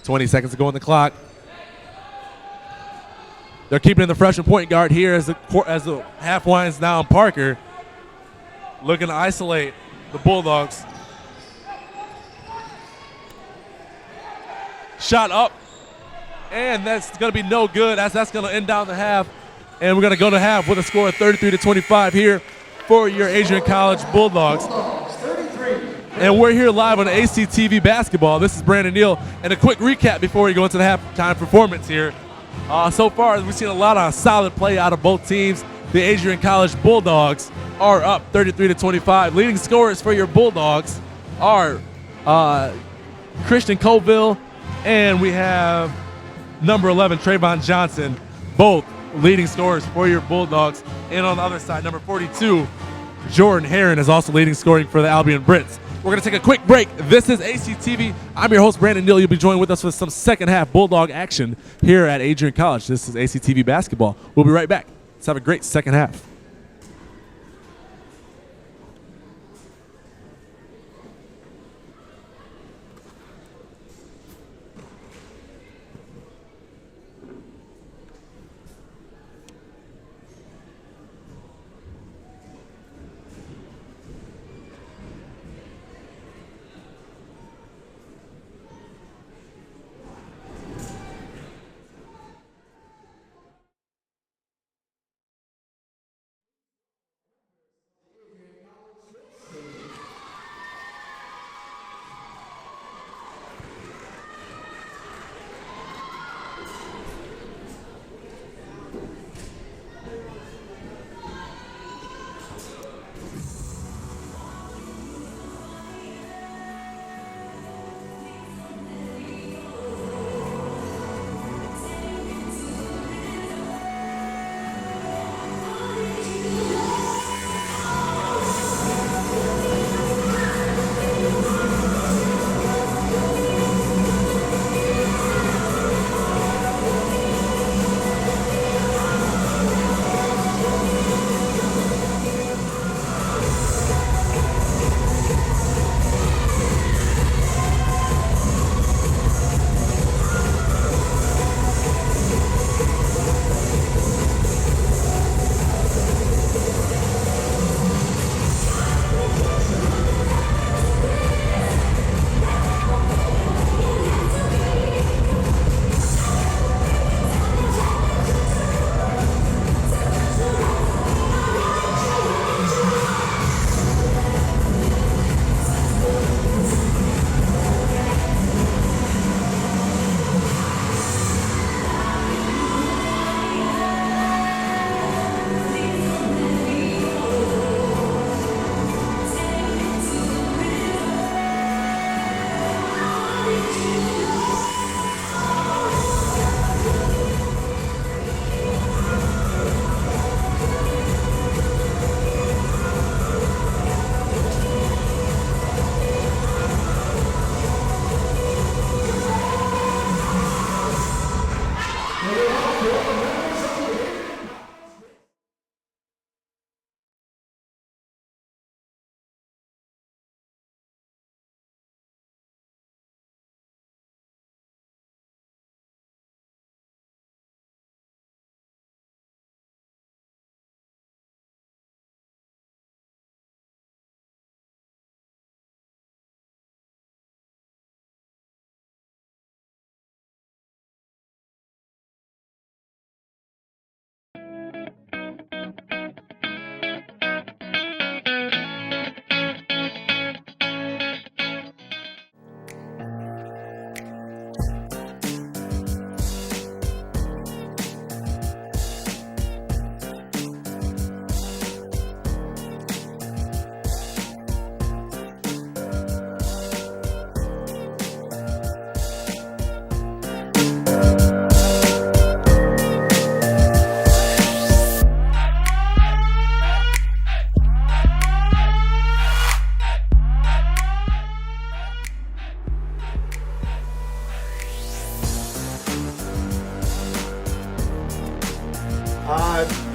20 seconds to go on the clock. They're keeping in the freshman point guard here as the half winds down. Parker looking to isolate the Bulldogs. Shot up, and that's going to be no good. That's going to end down the half, and we're going to go to half with a score of 33-25 here for your Adrian College Bulldogs. And we're here live on ACTV Basketball. This is Brandon Neal, and a quick recap before we go into the halftime performance here. So far, we've seen a lot of solid play out of both teams. The Adrian College Bulldogs are up 33-25. Leading scorers for your Bulldogs are Christian Colville, and we have number 11, Trayvon Johnson, both leading scorers for your Bulldogs. And on the other side, number 42, Jordan Heron is also leading scoring for the Albion Brits. We're going to take a quick break. This is ACTV. I'm your host, Brandon Neal. You'll be joined with us for some second half Bulldog action here at Adrian College. This is ACTV Basketball. We'll be right back. Let's have a great second half.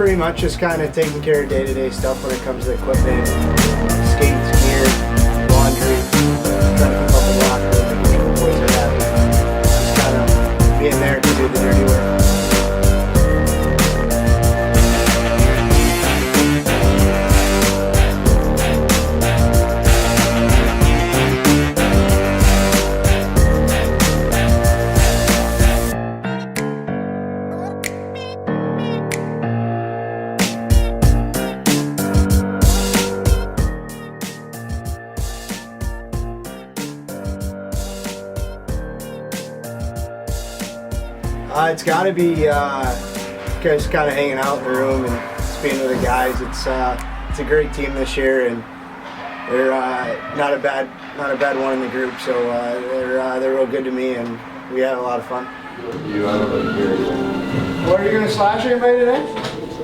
pretty much just kind of taking care of day-to-day stuff when it comes to equipment, skates, gear, laundry, trying to keep up the locker room, making sure the boys are happy. Just kind of being there to do the dirty work. It's got to be just kind of hanging out in the room and speaking with the guys. It's a great team this year, and they're not a bad one in the group. So they're real good to me, and we have a lot of fun. What, are you gonna slash anybody today?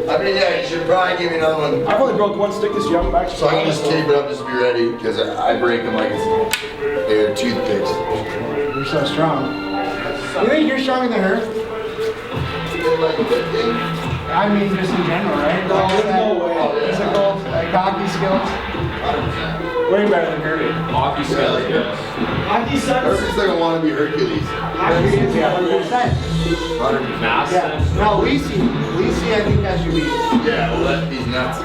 I mean, yeah, you should probably give me another one. I've only broke one stick this year. I'm actually. So I can just tape it up, just be ready, because I break them like they're toothpicks. You're so strong. You think you're stronger than her? I mean, just in general, right? No, there's no way. Physical, hockey skills. 100%. Way better than Kirby. Hockey skills, yes. Hockey sucks. Hercules like a wannabe Hercules. Hockey is 100%. 100%. Mass. Yeah. No, Lisi, I think that should be. Yeah, well, that, he's nuts.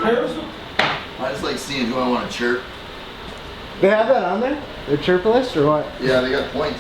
I just like seeing who I want to chirp. They have that on there? Their chirp list or what? Yeah, they got points.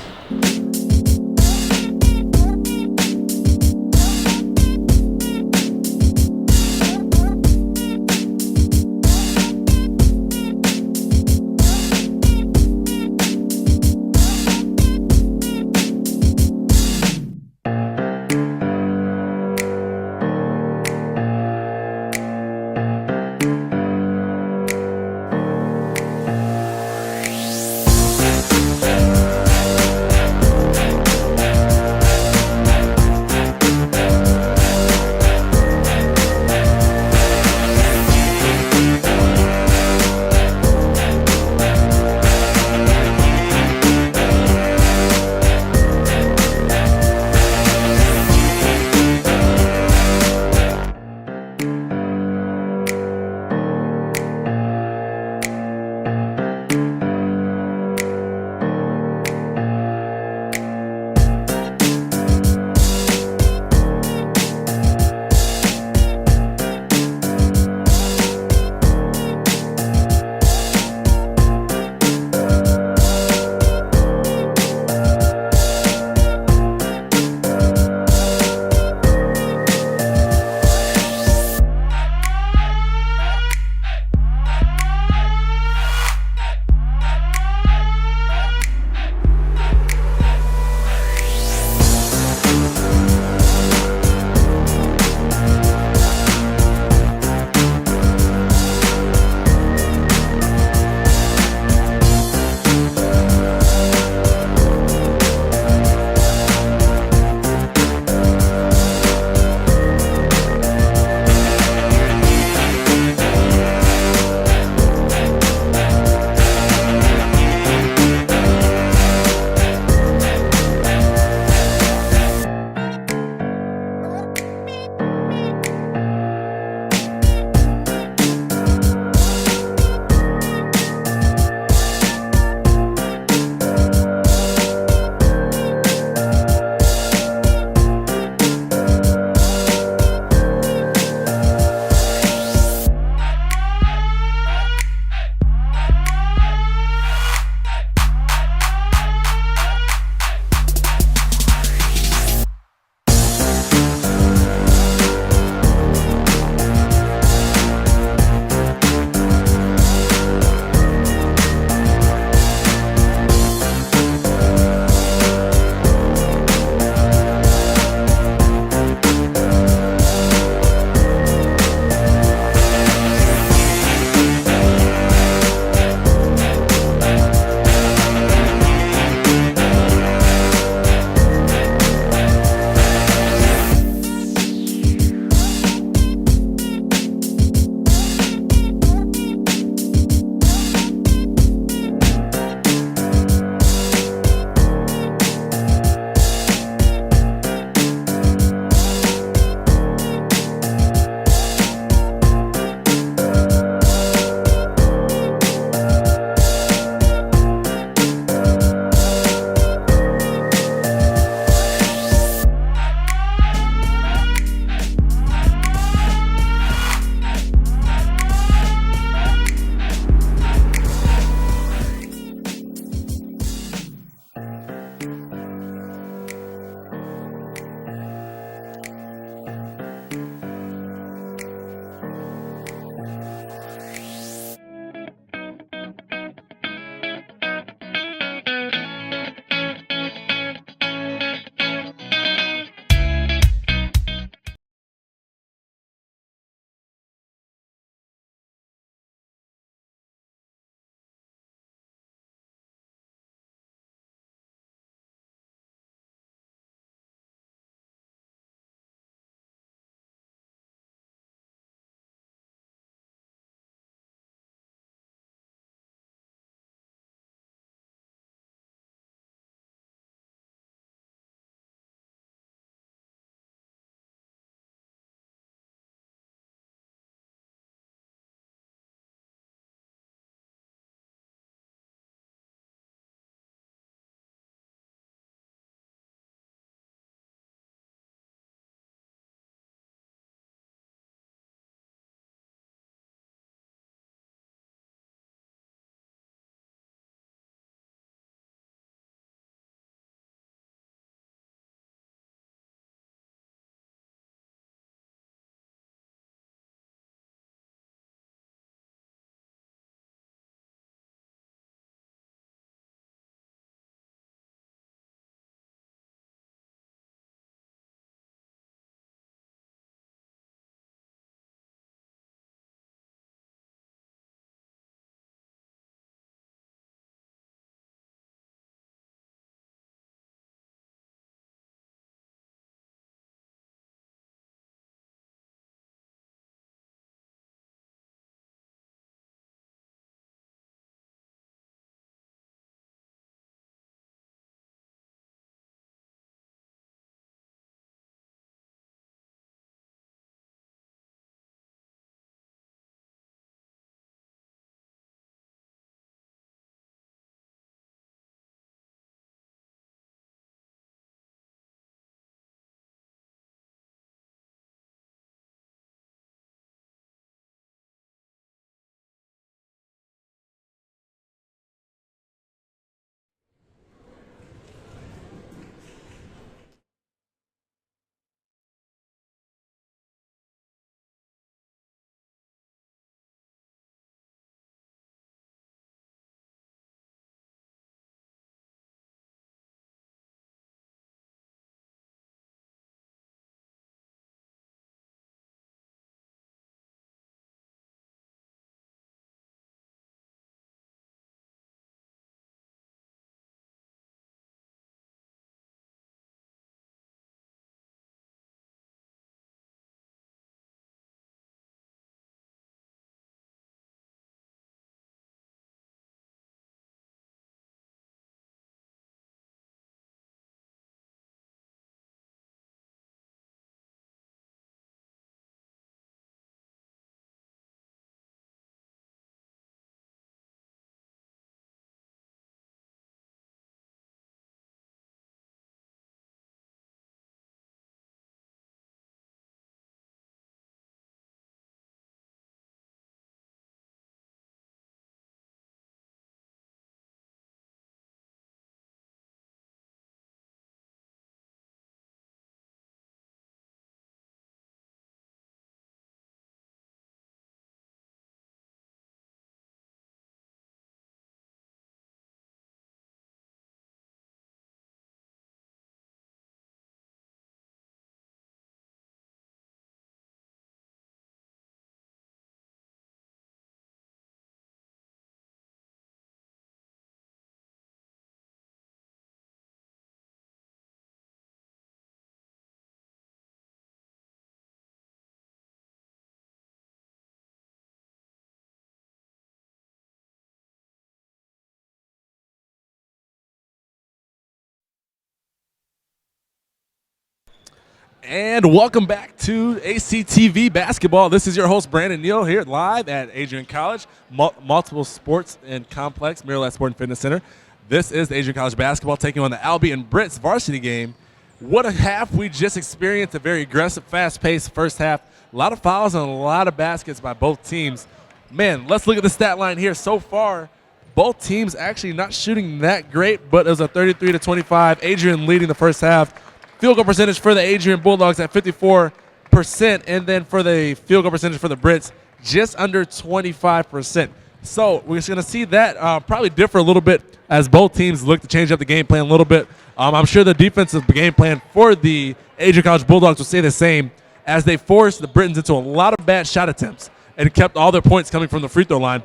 And welcome back to ACTV Basketball. This is your host, Brandon Neal, here live at Adrian College, multiple sports and complex, Mirrorland Sport and Fitness Center. This is the Adrian College basketball taking on the Albion Brits varsity game. What a half we just experienced, a very aggressive, fast-paced first half. A lot of fouls and a lot of baskets by both teams. Man, let's look at the stat line here. So far, both teams actually not shooting that great, but it was a 33-25. Adrian leading the first half. Field goal percentage for the Adrian Bulldogs at 54%, and then for the field goal percentage for the Brits, just under 25%. So we're just going to see that probably differ a little bit as both teams look to change up the game plan a little bit. I'm sure the defensive game plan for the Adrian College Bulldogs will stay the same as they forced the Britons into a lot of bad shot attempts and kept all their points coming from the free throw line.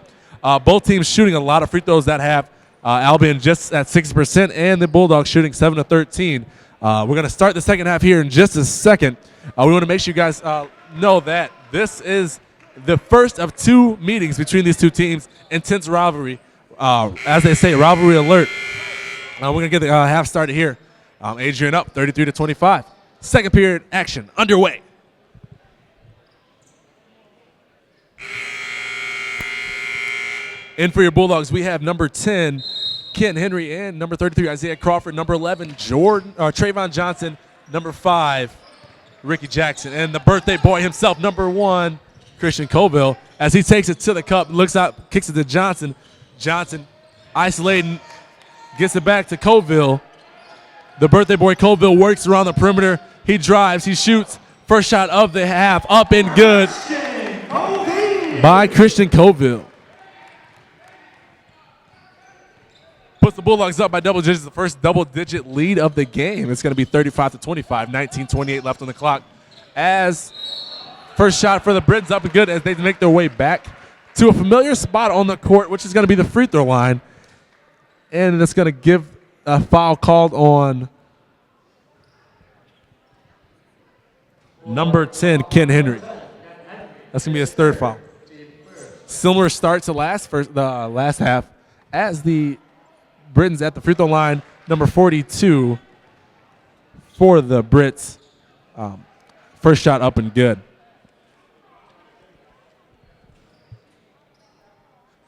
Both teams shooting a lot of free throws that half. Albion just at 6%, and the Bulldogs shooting 7-13. We're going to start the second half here in just a second. We want to make sure you guys know that this is the first of two meetings between these two teams. Intense rivalry. As they say, rivalry alert. We're going to get the half started here. Adrian up 33-25. Second period action underway. In for your Bulldogs, we have number 10, Ken Henry, and number 33, Isaiah Crawford, number 11, Trayvon Johnson, number 5, Ricky Jackson, and the birthday boy himself, number 1, Christian Colville, as he takes it to the cup, looks out, kicks it to Johnson. Johnson isolating, gets it back to Colville. The birthday boy Colville works around the perimeter. He drives, he shoots. First shot of the half, up and good by Christian Colville. Puts the Bulldogs up by double digits, the first double-digit lead of the game. It's going to be 35-25, 19:28 left on the clock. As first shot for the Brits up and good as they make their way back to a familiar spot on the court, which is going to be the free throw line. And it's going to give a foul called on number 10, Ken Henry. That's going to be his third foul. Similar start to the last half as the Britons at the free throw line, number 42 for the Brits. First shot up and good.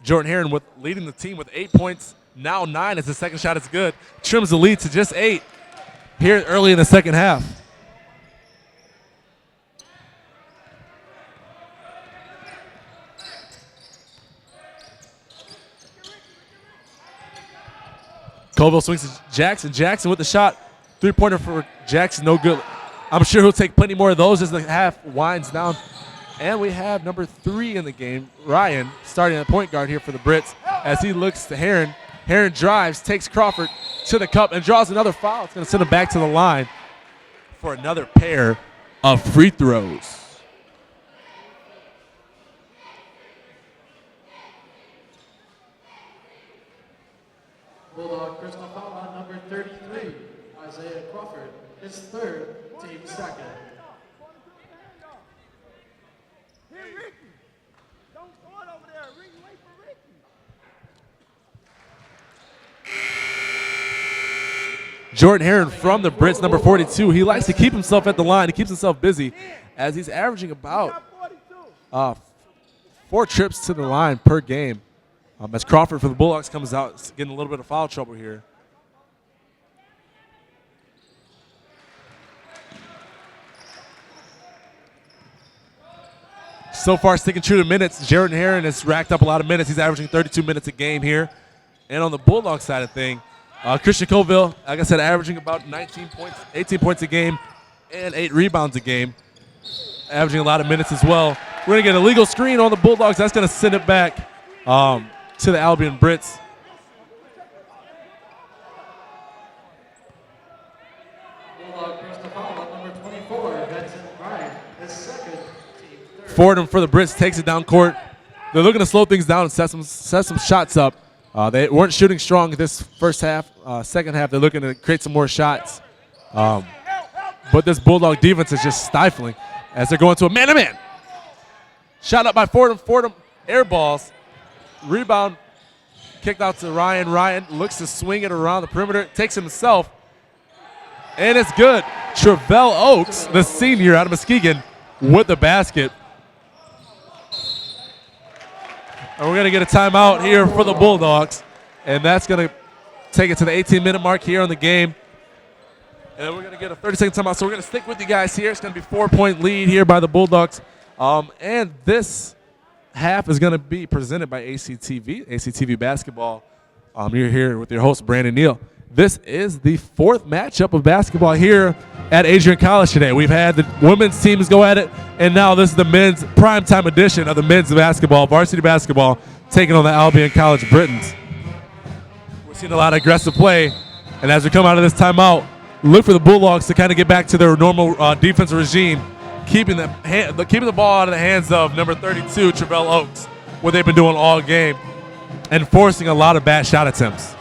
Jordan Heron leading the team with 8 points, now 9 as the second shot is good. Trims the lead to just 8 here early in the second half. Colville swings to Jackson. Jackson with the shot. Three-pointer for Jackson, no good. I'm sure he'll take plenty more of those as the half winds down. And we have number 3 in the game, Ryan, starting at point guard here for the Brits as he looks to Heron. Heron drives, takes Crawford to the cup, and draws another foul. It's going to send him back to the line for another pair of free throws. Bulldog personal foul on number 33, Isaiah Crawford, his third, team second. Here, Ricky. Don't throw it over there. Ricky, wait for Ricky. Jordan Heron from the Brits, number 42. He likes to keep himself at the line. He keeps himself busy as he's averaging about 4 trips to the line per game. As Crawford for the Bulldogs comes out, getting a little bit of foul trouble here. So far, sticking true to minutes, Jordan Heron has racked up a lot of minutes. He's averaging 32 minutes a game here. And on the Bulldog side of thing, Christian Colville, like I said, averaging about 19 points, 18 points a game, and 8 rebounds a game. Averaging a lot of minutes as well. We're going to get a legal screen on the Bulldogs. That's going to send it back to the Albion Brits. Bulldog personal foul on number 24, Benson Ryan, his second, team third. Fordham for the Brits takes it down court. They're looking to slow things down and set some shots up. They weren't shooting strong this first half. Second half, they're looking to create some more shots. But this Bulldog defense is just stifling as they're going to a man-to-man. Shot up by Fordham. Fordham air balls. Rebound kicked out to Ryan. Ryan looks to swing it around the perimeter. Takes himself. And it's good. Travell Oaks, the senior out of Muskegon, with the basket. And we're going to get a timeout here for the Bulldogs. And that's going to take it to the 18-minute mark here on the game. And we're going to get a 30-second timeout. So we're going to stick with you guys here. It's going to be 4-point lead here by the Bulldogs. And this half is going to be presented by ACTV basketball. You're here with your host, Brandon Neal. This is the fourth matchup of basketball here at Adrian College today. We've had the women's teams go at it, and now this is the men's primetime edition of the men's basketball, varsity basketball, taking on the Albion College Britons. We're seeing a lot of aggressive play, and as we come out of this timeout, look for the Bulldogs to kind of get back to their normal defensive regime, keeping the ball out of the hands of number 32, Travell Oaks, what they've been doing all game, and forcing a lot of bad shot attempts.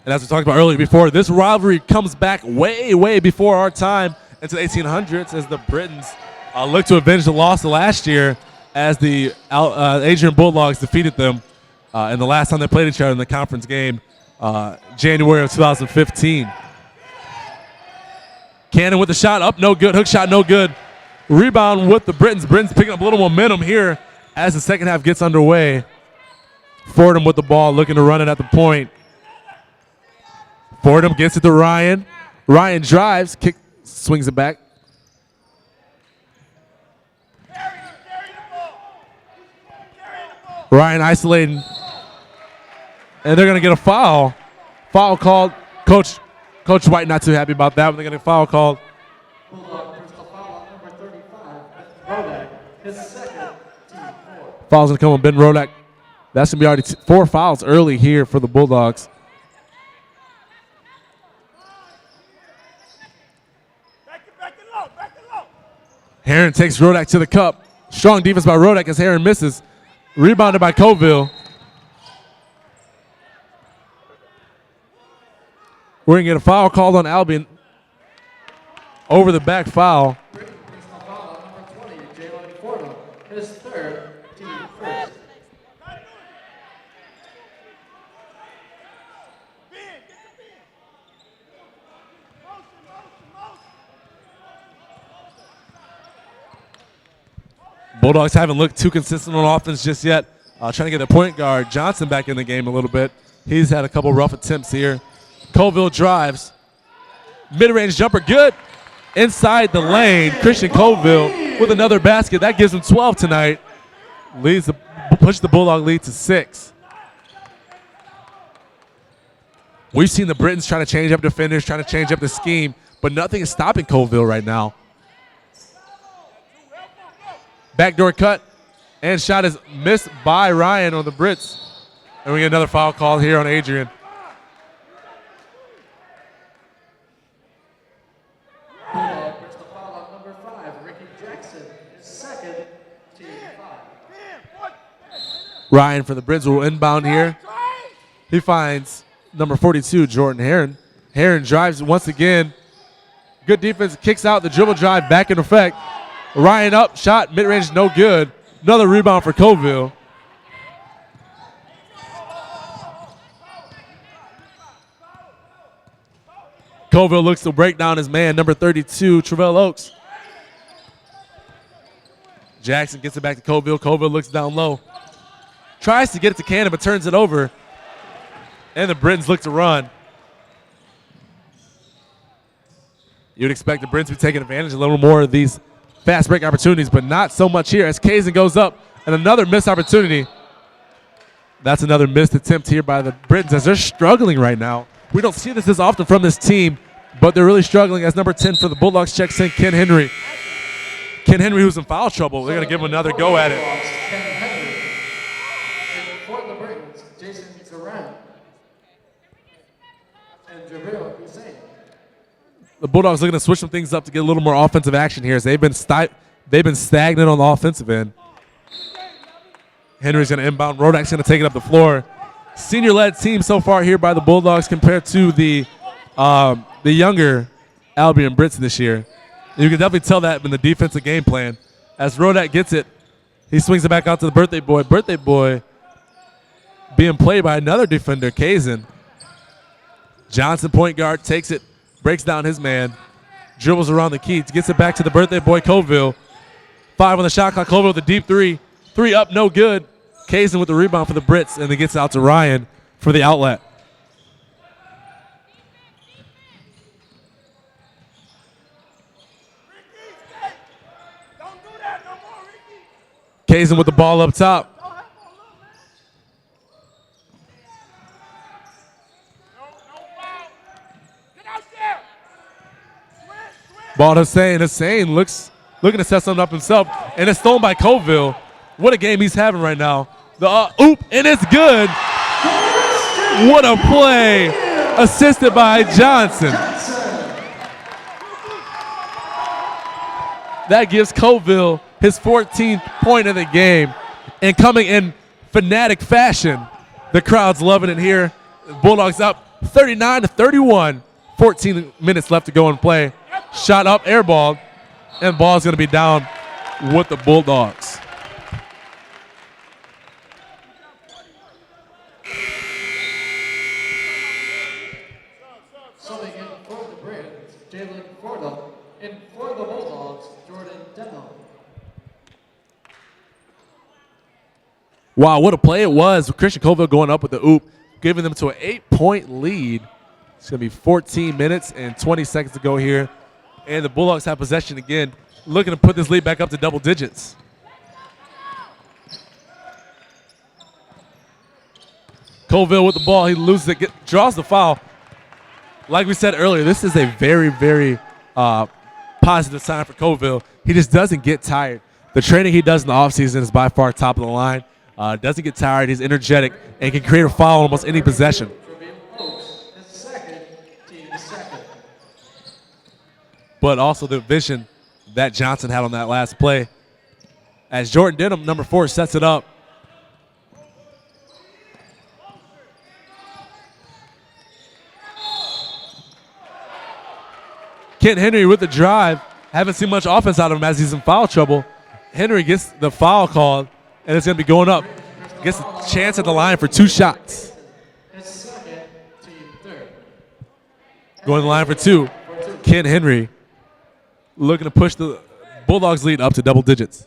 And as we talked about earlier before, this rivalry comes back way before our time into the 1800s as the Britons look to avenge the loss of last year as the Adrian Bulldogs defeated them in the last time they played each other in the conference game, January of 2015. Cannon with the shot up, no good. Hook shot, no good. Rebound with the Britons. Britons picking up a little momentum here as the second half gets underway. Fordham with the ball, looking to run it at the point. Fordham gets it to Ryan. Ryan drives, swings it back. Ryan isolating. And they're going to get a foul. Foul called. Coach White not too happy about that. They're going to get a foul called. Foul's going to come on Ben Rodak. That's going to be already 4 fouls early here for the Bulldogs. Heron takes Rodak to the cup. Strong defense by Rodak as Heron misses. Rebounded by Colville. We're going to get a foul called on Albion. Over the back foul. His third, team first. Bulldogs haven't looked too consistent on offense just yet. Trying to get the point guard, Johnson, back in the game a little bit. He's had a couple rough attempts here. Colville drives. Mid-range jumper, good. Inside the lane, Christian Colville with another basket. That gives him 12 tonight. Push the Bulldog lead to 6. We've seen the Britons trying to change up defenders, trying to change up the scheme, but nothing is stopping Colville right now. Backdoor cut, and shot is missed by Ryan on the Brits. And we get another foul call here on Adrian. Number 5, Ricky Jackson, second, team 5. Ryan for the Brits will inbound here. He finds number 42, Jordan Heron. Heron drives once again. Good defense, kicks out the dribble drive back in effect. Ryan up, shot, mid-range, no good. Another rebound for Colville. Colville looks to break down his man, number 32, Travell Oaks. Jackson gets it back to Colville. Colville looks down low. Tries to get it to Cannon, but turns it over. And the Britons look to run. You'd expect the Britons to be taking advantage a little more of these fast break opportunities, but not so much here as Kazin goes up and another missed opportunity. That's another missed attempt here by the Britons as they're struggling right now. We don't see this as often from this team, but they're really struggling as number 10 for the Bulldogs checks in Ken Henry. Ken Henry, who's in foul trouble. They're going to give him another go at it. Ken Henry. And for the Britons, Jason Duran. And Jabril Hussein. The Bulldogs looking to switch some things up to get a little more offensive action here as they've been stagnant on the offensive end. Henry's going to inbound. Rodak's going to take it up the floor. senior-led team so far here by the Bulldogs compared to the younger Albion Brits this year. You can definitely tell that in the defensive game plan. As Rodak gets it, he swings it back out to the Birthday Boy. Birthday Boy being played by another defender, Kazin. Johnson, point guard, takes it, breaks down his man, dribbles around the key, gets it back to the Birthday Boy, Colville. 5 on the shot clock. Colville with the deep three. 3 up, no good. Kazin with the rebound for the Brits, and then gets out to Ryan for the outlet. Kazin with the ball up top. Ball to Hussein. Hussein looking to set something up himself, and it's stolen by Colville. What a game he's having right now. The oop, and it's good. What a play. Assisted by Johnson. That gives Colville his 14th point of the game. And coming in fanatic fashion, the crowd's loving it here. Bulldogs up 39-31. 14 minutes left to go and play. Shot up, air ball, and ball's going to be down with the Bulldogs. Subbing in for the Brits, Jalen Fordham, and for the Bulldogs, Jordan Denham. Wow, what a play it was. Christian Colville going up with the oop, giving them to an 8-point lead. It's going to be 14 minutes and 20 seconds to go here. And the Bulldogs have possession again, looking to put this lead back up to double digits. Colville with the ball. He loses it, draws the foul. Like we said earlier, this is a very, very positive sign for Colville. He just doesn't get tired. The training he does in the offseason is by far top of the line. Doesn't get tired. He's energetic and can create a foul on almost any possession. But also the vision that Johnson had on that last play. As Jordan Denham, number 4, sets it up. Kent Henry with the drive. Haven't seen much offense out of him as he's in foul trouble. Henry gets the foul called, and it's going to be going up. Gets a chance at the line for 2 shots. Going to the line for 2. Kent Henry looking to push the Bulldogs lead up to double digits.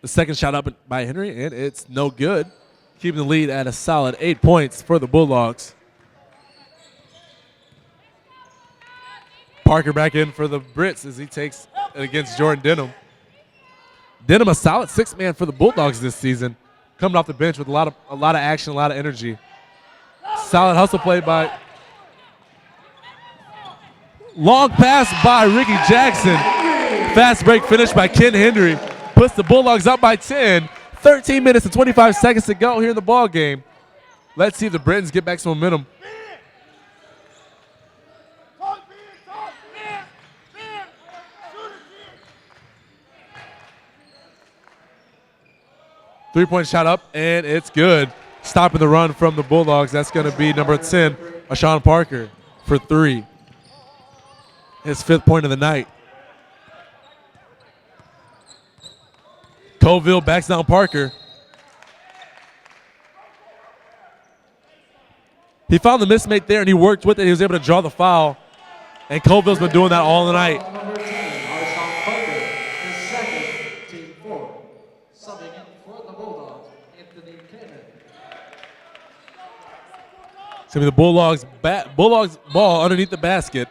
The second shot up by Henry, and it's no good. Keeping the lead at a solid 8 points for the Bulldogs. Parker back in for the Brits as he takes it against Jordan Denham. Denham, a solid 6-man for the Bulldogs this season, coming off the bench with a lot of action, a lot of energy. Solid hustle play by. Long pass by Ricky Jackson. Fast break finish by Ken Henry. Puts the Bulldogs up by 10. 13 minutes and 25 seconds to go here in the ball game. Let's see if the Britons get back some momentum. Three-point shot up, and it's good. Stopping the run from the Bulldogs. That's going to be number 10, Ashawn Parker, for 3. His 5th point of the night. Colville backs down Parker. He found the mismate there, and he worked with it. He was able to draw the foul. And Colville's been doing that all night. Number 10, Arshawn Parker, his 2nd, team 4. Subbing in for the Bulldogs, Anthony Cannon. It's going to be the Bulldogs ball underneath the basket.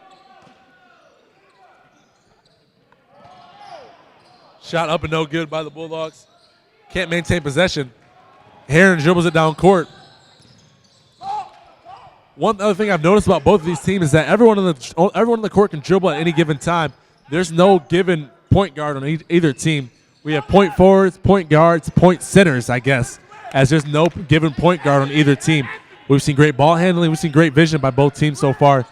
Shot up and no good by the Bulldogs. Can't maintain possession. Heron dribbles it down court. One other thing I've noticed about both of these teams is that everyone on the court can dribble at any given time. There's no given point guard on either team. We have point forwards, point guards, point centers, I guess, as there's no given point guard on either team. We've seen great ball handling. We've seen great vision by both teams so far.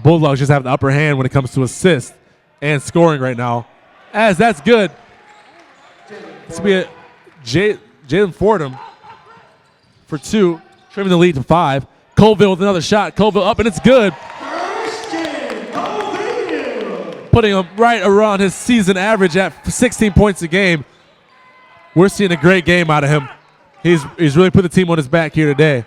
Bulldogs just have the upper hand when it comes to assists and scoring right now. As that's good. This will be a Jalen Fordham for 2, trimming the lead to 5. Colville with another shot. Colville up, and it's good. Putting him right around his season average at 16 points a game. We're seeing a great game out of him. He's really put the team on his back here today.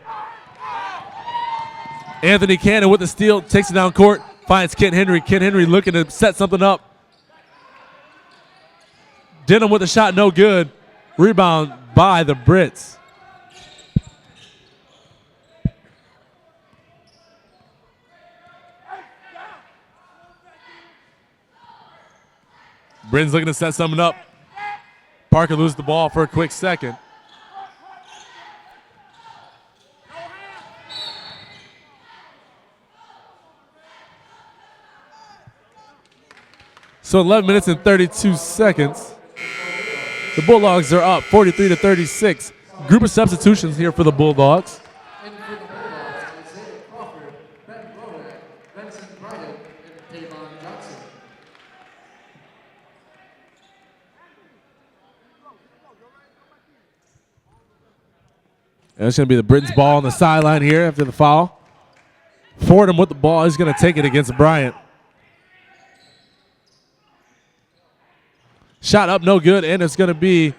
Anthony Cannon with the steal, takes it down court, finds Kent Henry. Kent Henry looking to set something up. Denham with the shot, no good. Rebound by the Brits. Britton's looking to set something up. Parker loses the ball for a quick second. So 11 minutes and 32 seconds. The Bulldogs are up 43-36. Group of substitutions here for the Bulldogs. And for the Bulldogs, Isaiah Crawford, Ben Rodak, Benson Bryant, and Tavon Johnson. And it's going to be the Britton's ball on the sideline here after the foul. Fordham with the ball. He's going to take it against Bryant. Shot up, no good, and it's going to be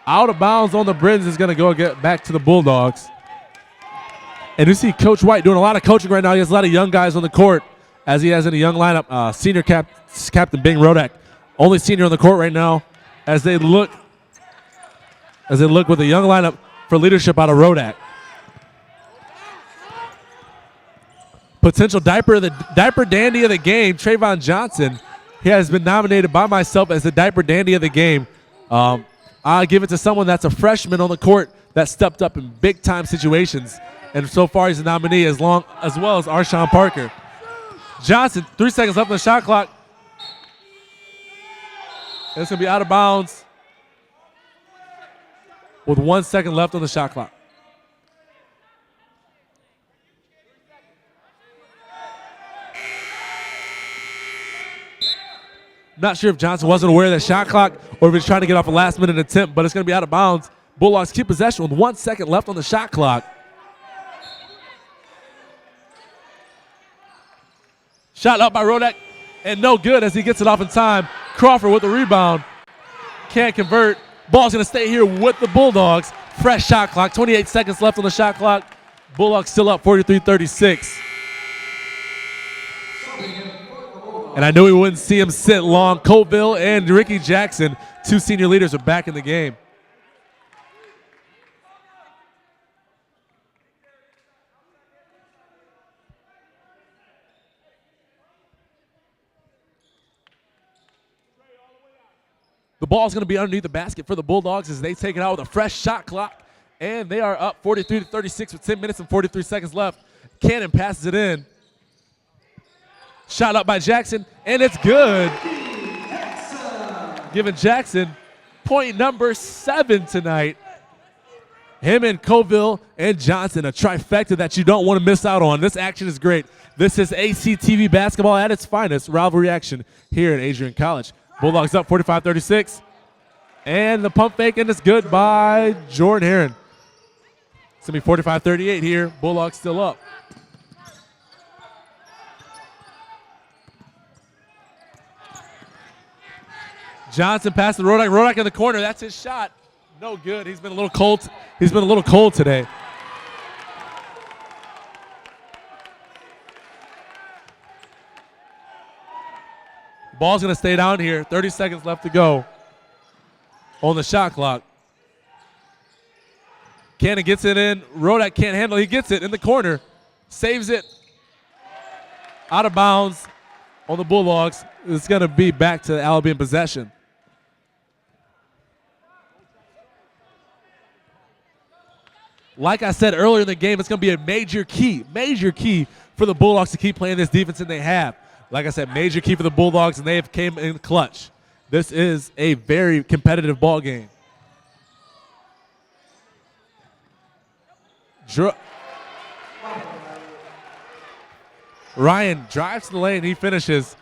out of bounds on the Britons. Is going to go get back to the Bulldogs. And you see Coach White doing a lot of coaching right now. He has a lot of young guys on the court, as he has in a young lineup. Senior captain Bing Rodak, only senior on the court right now, as they look with a young lineup for leadership out of Rodak. Potential diaper dandy of the game, Trayvon Johnson. He has been nominated by myself as the diaper dandy of the game. I give it to someone that's a freshman on the court that stepped up in big time situations, and so far he's a nominee as well as Arshawn Parker. Johnson, 3 seconds left on the shot clock. And it's going to be out of bounds with 1 second left on the shot clock. Not sure if Johnson wasn't aware of the shot clock or if he's trying to get off a last-minute attempt, but it's going to be out of bounds. Bulldogs keep possession with 1 second left on the shot clock. Shot up by Rodak, and no good as he gets it off in time. Crawford with the rebound. Can't convert. Ball's going to stay here with the Bulldogs. Fresh shot clock, 28 seconds left on the shot clock. Bulldogs still up 43-36. And I knew we wouldn't see him sit long. Colville and Ricky Jackson, 2 senior leaders, are back in the game. The ball's going to be underneath the basket for the Bulldogs as they take it out with a fresh shot clock. And they are up 43-36 with 10 minutes and 43 seconds left. Cannon passes it in. Shot up by Jackson, and it's good. Giving Jackson point number 7 tonight. Him and Colville and Johnson, a trifecta that you don't want to miss out on. This action is great. This is ACTV basketball at its finest. Rivalry action here at Adrian College. Bulldogs up 45-36. And the pump fake, and it's good by Jordan Heron. It's going to be 45-38 here. Bulldogs still up. Johnson passes to Rodak. Rodak in the corner. That's his shot. No good. He's been a little cold. He's been a little cold today. Ball's going to stay down here. 30 seconds left to go on the shot clock. Cannon gets it in. Rodak can't handle it. He gets it in the corner. Saves it. Out of bounds. on the Bulldogs. It's going to be back to Albion possession. Like I said earlier in the game, it's going to be a major key for the Bulldogs to keep playing this defense, and they have. Like I said, major key for the Bulldogs, and they have came in clutch. This is a very competitive ball game. Ryan drives to the lane. He finishes.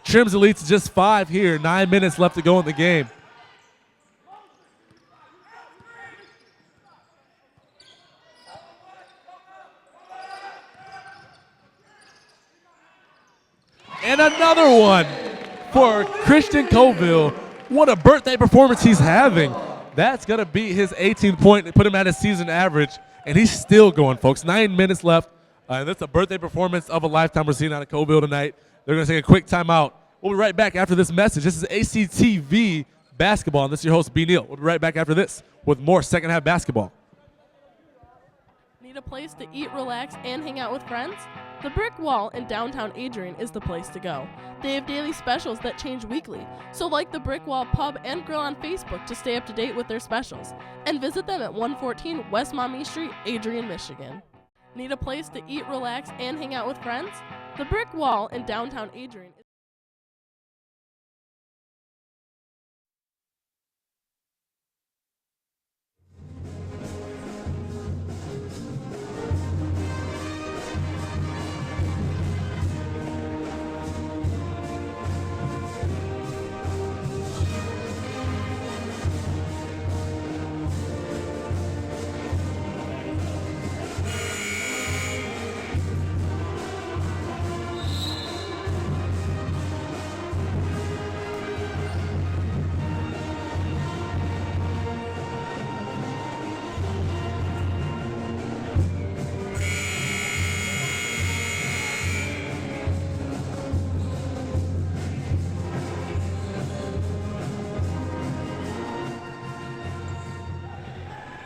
Trims the lead to just 5 here. 9 minutes left to go in the game. And another one for Christian Colville. What a birthday performance he's having. That's going to be his 18th point, put him at his season average, and he's still going, folks. 9 minutes left. That's a birthday performance of a lifetime we're seeing out of Colville tonight. They're going to take a quick timeout. We'll be right back after this message. This is ACTV Basketball, and this is your host, B. Neal. We'll be right back after this with more second half basketball. Need a place to eat, relax, and hang out with friends? The Brick Wall in downtown Adrian is the place to go. They have daily specials that change weekly, so like the Brick Wall Pub and Grill on Facebook to stay up to date with their specials, and visit them at 114 West Maumee Street, Adrian, Michigan. Need a place to eat, relax, and hang out with friends? The Brick Wall in downtown Adrian.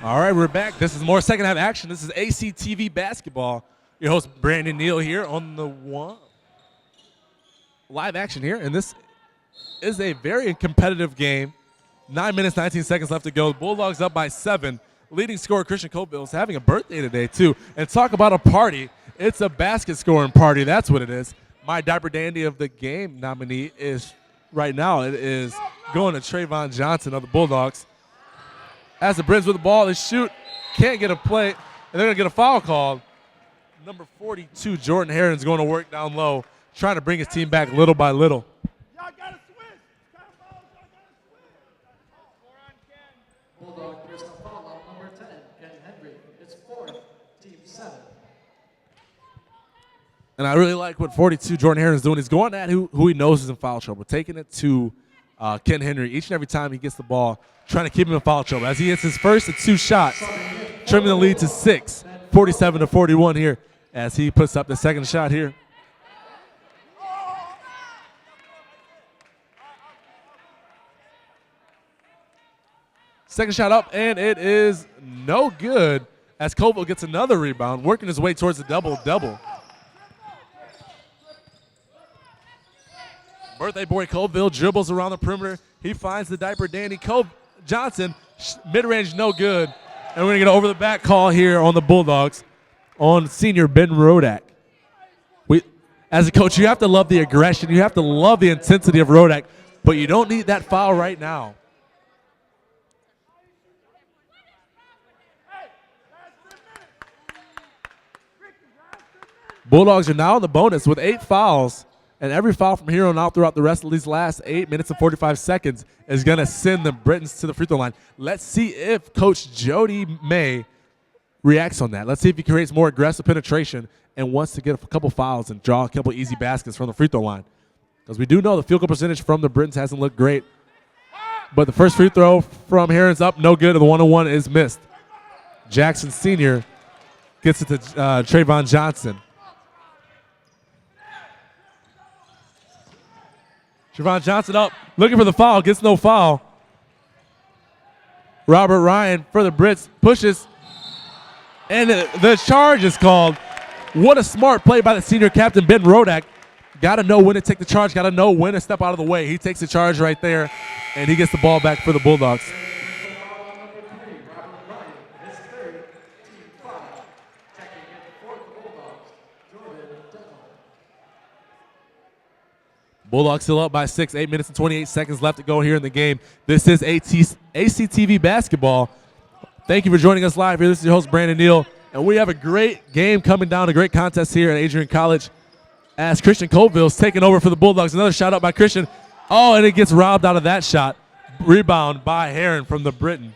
All right, we're back. This is more second half action. This is ACTV Basketball. Your host, Brandon Neal, here on the live action here. And this is a very competitive game. 9 minutes, 19 seconds left to go. Bulldogs up by 7. Leading scorer, Christian Colville, is having a birthday today, too. And talk about a party. It's a basket scoring party. That's what it is. My Diaper Dandy of the game nominee is, right now, it is going to Trayvon Johnson of the Bulldogs. As the Brins with the ball, they shoot, can't get a play, and they're going to get a foul called. Number 42, Jordan Herron's going to work down low, trying to bring his team back little by little. Y'all got to switch. Y'all got to switch. Bulldog personal foul on number 10, Ken Henry. It's 4th, team 7. And I really like what 42, Jordan Herron's doing. He's going at who he knows is in foul trouble, taking it to Ken Henry each and every time he gets the ball, trying to keep him in foul trouble. As he hits his first of 2 shots, trimming the lead to 6, 47-41 here as he puts up the second shot here. Second shot up, and it is no good as Colville gets another rebound, working his way towards the double-double. Birthday boy Colville dribbles around the perimeter. He finds the Diaper Dandy. Johnson, mid-range, no good. And we're going to get an over-the-back call here on the Bulldogs on senior Ben Rodak. As a coach, you have to love the aggression. You have to love the intensity of Rodak, but you don't need that foul right now. Bulldogs are now in the bonus with 8 fouls. And every foul from here on out throughout the rest of these last 8 minutes and 45 seconds is going to send the Britons to the free throw line. Let's see if Coach Jody May reacts on that. Let's see if he creates more aggressive penetration and wants to get a couple fouls and draw a couple easy baskets from the free throw line. Because we do know the field goal percentage from the Britons hasn't looked great. But the first free throw from Herron's up, no good, and the 1-on-1 is missed. Jackson Sr. gets it to Trayvon Johnson. Trayvon Johnson up, looking for the foul, gets no foul. Robert Ryan for the Brits pushes, and the charge is called. What a smart play by the senior captain, Ben Rodak. Got to know when to take the charge. Got to know when to step out of the way. He takes the charge right there, and he gets the ball back for the Bulldogs. Bulldogs still up by 6, 8 minutes and 28 seconds left to go here in the game. This is ACTV basketball. Thank you for joining us live here. This is your host, Brandon Neal, and we have a great game coming down, a great contest here at Adrian College as Christian Colville's taking over for the Bulldogs. Another shot up by Christian. Oh, and it gets robbed out of that shot. Rebound by Heron from the Britain.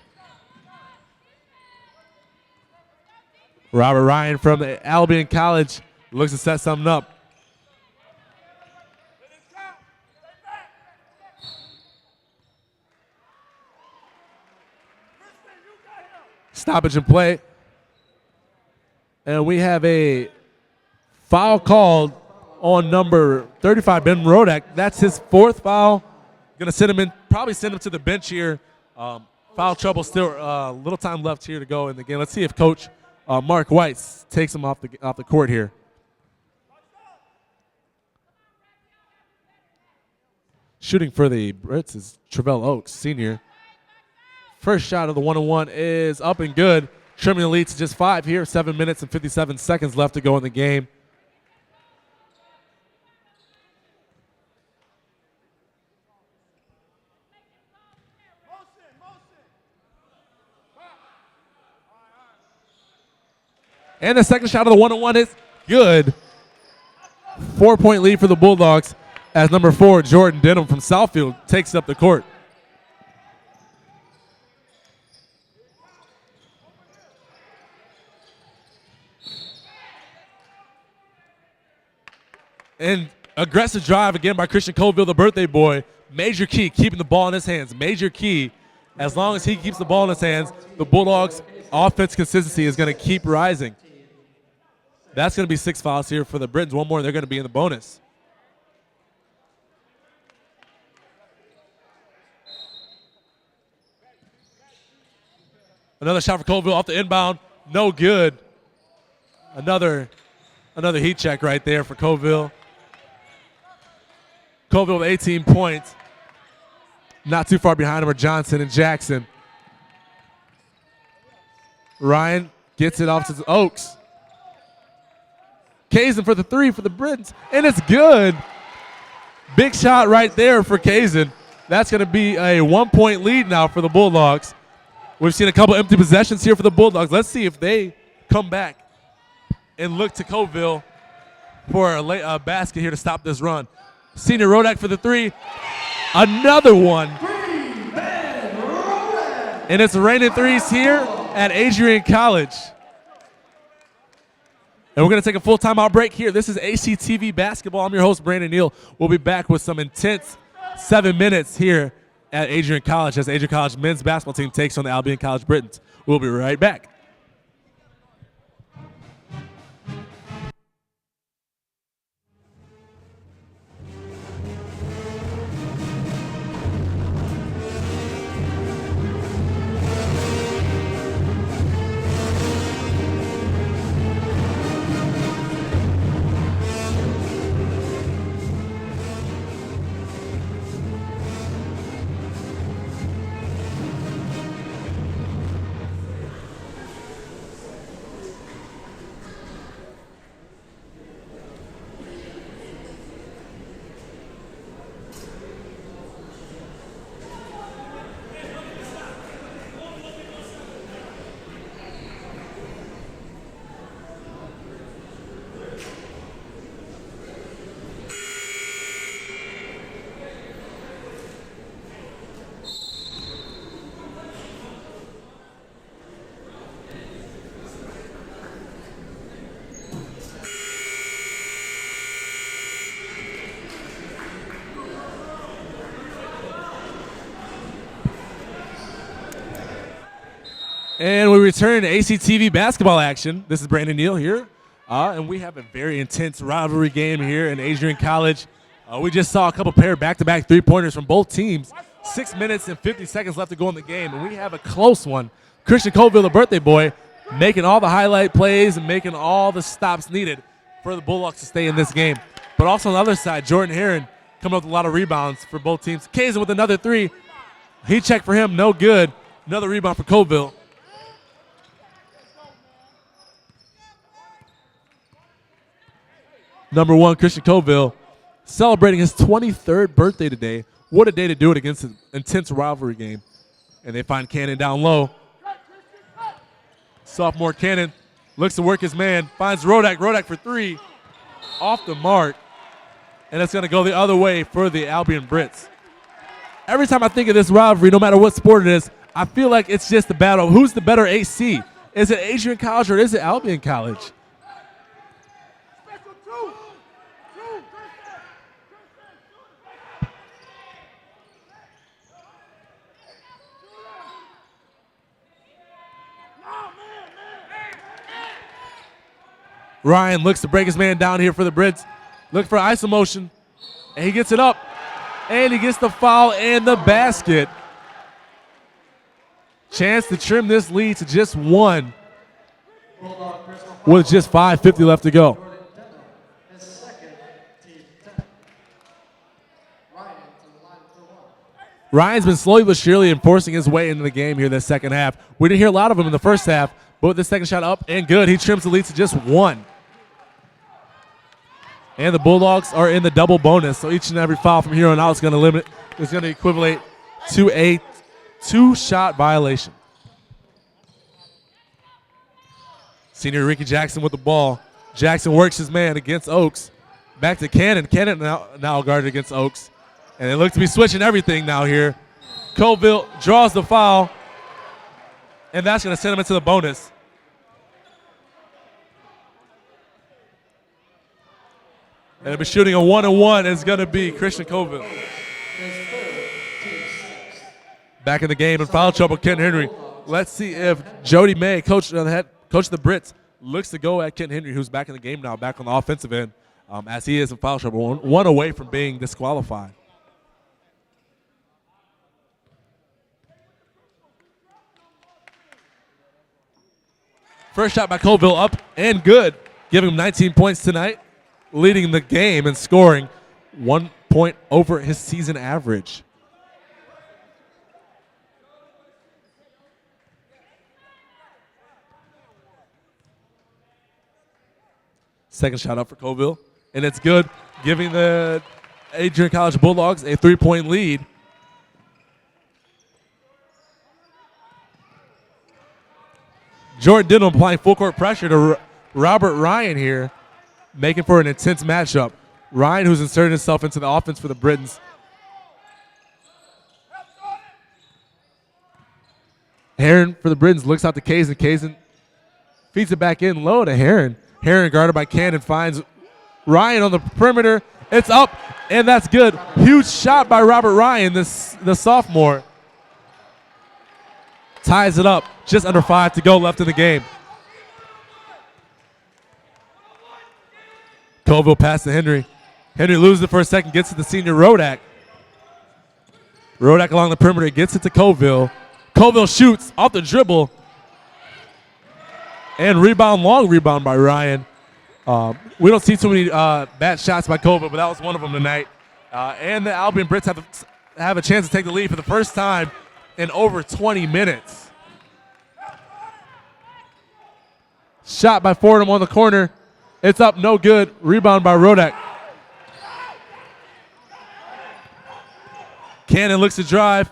Robert Ryan from the Albion College looks to set something up. Stoppage and play. And we have a foul called on number 35, Ben Rodak. That's his 4th foul. Going to send him in, probably send him to the bench here. Foul trouble still, little time left here to go in the game. Let's see if Coach Mark White takes him off the court here. Shooting for the Brits is Travell Oaks, senior. First shot of the 1-on-1 is up and good. Trimming the lead to just 5 here. 7 minutes and 57 seconds left to go in the game. And the second shot of the 1-on-1 is good. 4-point lead for the Bulldogs as number 4, Jordan Denham from Southfield, takes up the court. And aggressive drive again by Christian Colville, the birthday boy. Major key, keeping the ball in his hands. Major key. As long as he keeps the ball in his hands, the Bulldogs' offense consistency is going to keep rising. That's going to be 6 fouls here for the Britons. One more, and they're going to be in the bonus. Another shot for Colville off the inbound. No good. Another heat check right there for Colville. Colville with 18 points. Not too far behind him are Johnson and Jackson. Ryan gets it off to Oaks. Kazin for the 3 for the Britons, and it's good. Big shot right there for Kazin. That's going to be a 1-point lead now for the Bulldogs. We've seen a couple empty possessions here for the Bulldogs. Let's see if they come back and look to Colville for a basket here to stop this run. Senior Rodak for the 3. Another one. And it's raining threes here at Adrian College. And we're going to take a full timeout break here. This is ACTV Basketball. I'm your host, Brandon Neal. We'll be back with some intense 7 minutes here at Adrian College as the Adrian College men's basketball team takes on the Albion College Britons. We'll be right back. And we return to ACTV basketball action. This is Brandon Neal here, and we have a very intense rivalry game here in Adrian College. We just saw a couple pair back-to-back three-pointers from both teams. 6 minutes and 50 seconds left to go in the game, and we have a close one. Christian Colville, the birthday boy, making all the highlight plays and making all the stops needed for the Bulldogs to stay in this game. But also on the other side, Jordan Heron coming up with a lot of rebounds for both teams. Kazin with another three. Heat check for him, no good. Another rebound for Colville. Number 1, Christian Colville, celebrating his 23rd birthday today. What a day to do it against an intense rivalry game. And they find Cannon down low. Sophomore Cannon looks to work his man, finds Rodak. Rodak for 3, off the mark. And it's going to go the other way for the Albion Brits. Every time I think of this rivalry, no matter what sport it is, I feel like it's just the battle. Who's the better AC? Is it Adrian College or is it Albion College? Ryan looks to break his man down here for the Brits. Look for iso motion. And he gets it up. And he gets the foul and the basket. Chance to trim this lead to just 1 with just 5:50 left to go. Ryan's been slowly but surely enforcing his way into the game here this second half. We didn't hear a lot of him in the first half, but with the second shot up and good, he trims the lead to just 1. And the Bulldogs are in the double bonus, so each and every foul from here on out is going to equivalent to a 2-shot violation. Senior Ricky Jackson with the ball. Jackson works his man against Oaks. Back to Cannon. Cannon now guarded against Oaks. And they look to be switching everything now here. Colville draws the foul, and that's going to send him into the bonus. And they'll be shooting a 1-on-1 is going to be Christian Colville. Back in the game in foul trouble, Kent Henry. Let's see if Jody May, coach of the Brits, looks to go at Kent Henry, who's back in the game now, back on the offensive end, as he is in foul trouble, one away from being disqualified. First shot by Colville up and good, giving him 19 points tonight, leading the game and scoring 1 point over his season average. Second shot up for Colville, and it's good, giving the Adrian College Bulldogs a 3-point lead. Jordan Denham applying full court pressure to Robert Ryan here, making for an intense matchup. Ryan, who's inserted himself into the offense for the Britons. Heron for the Britons looks out to Kazin. Kazin feeds it back in low to Heron. Heron guarded by Cannon finds Ryan on the perimeter. It's up, and that's good. Huge shot by Robert Ryan, the sophomore. Ties it up. Just under 5 to go left in the game. Colville pass to Henry. Henry loses it for a second, gets it to senior Rodak. Rodak along the perimeter, gets it to Colville. Colville shoots off the dribble. And long rebound by Ryan. We don't see too many bad shots by Colville, but that was one of them tonight. And the Albion Brits have a chance to take the lead for the first time in over 20 minutes. Shot by Fordham on the corner. It's up, no good. Rebound by Rodak. Cannon looks to drive.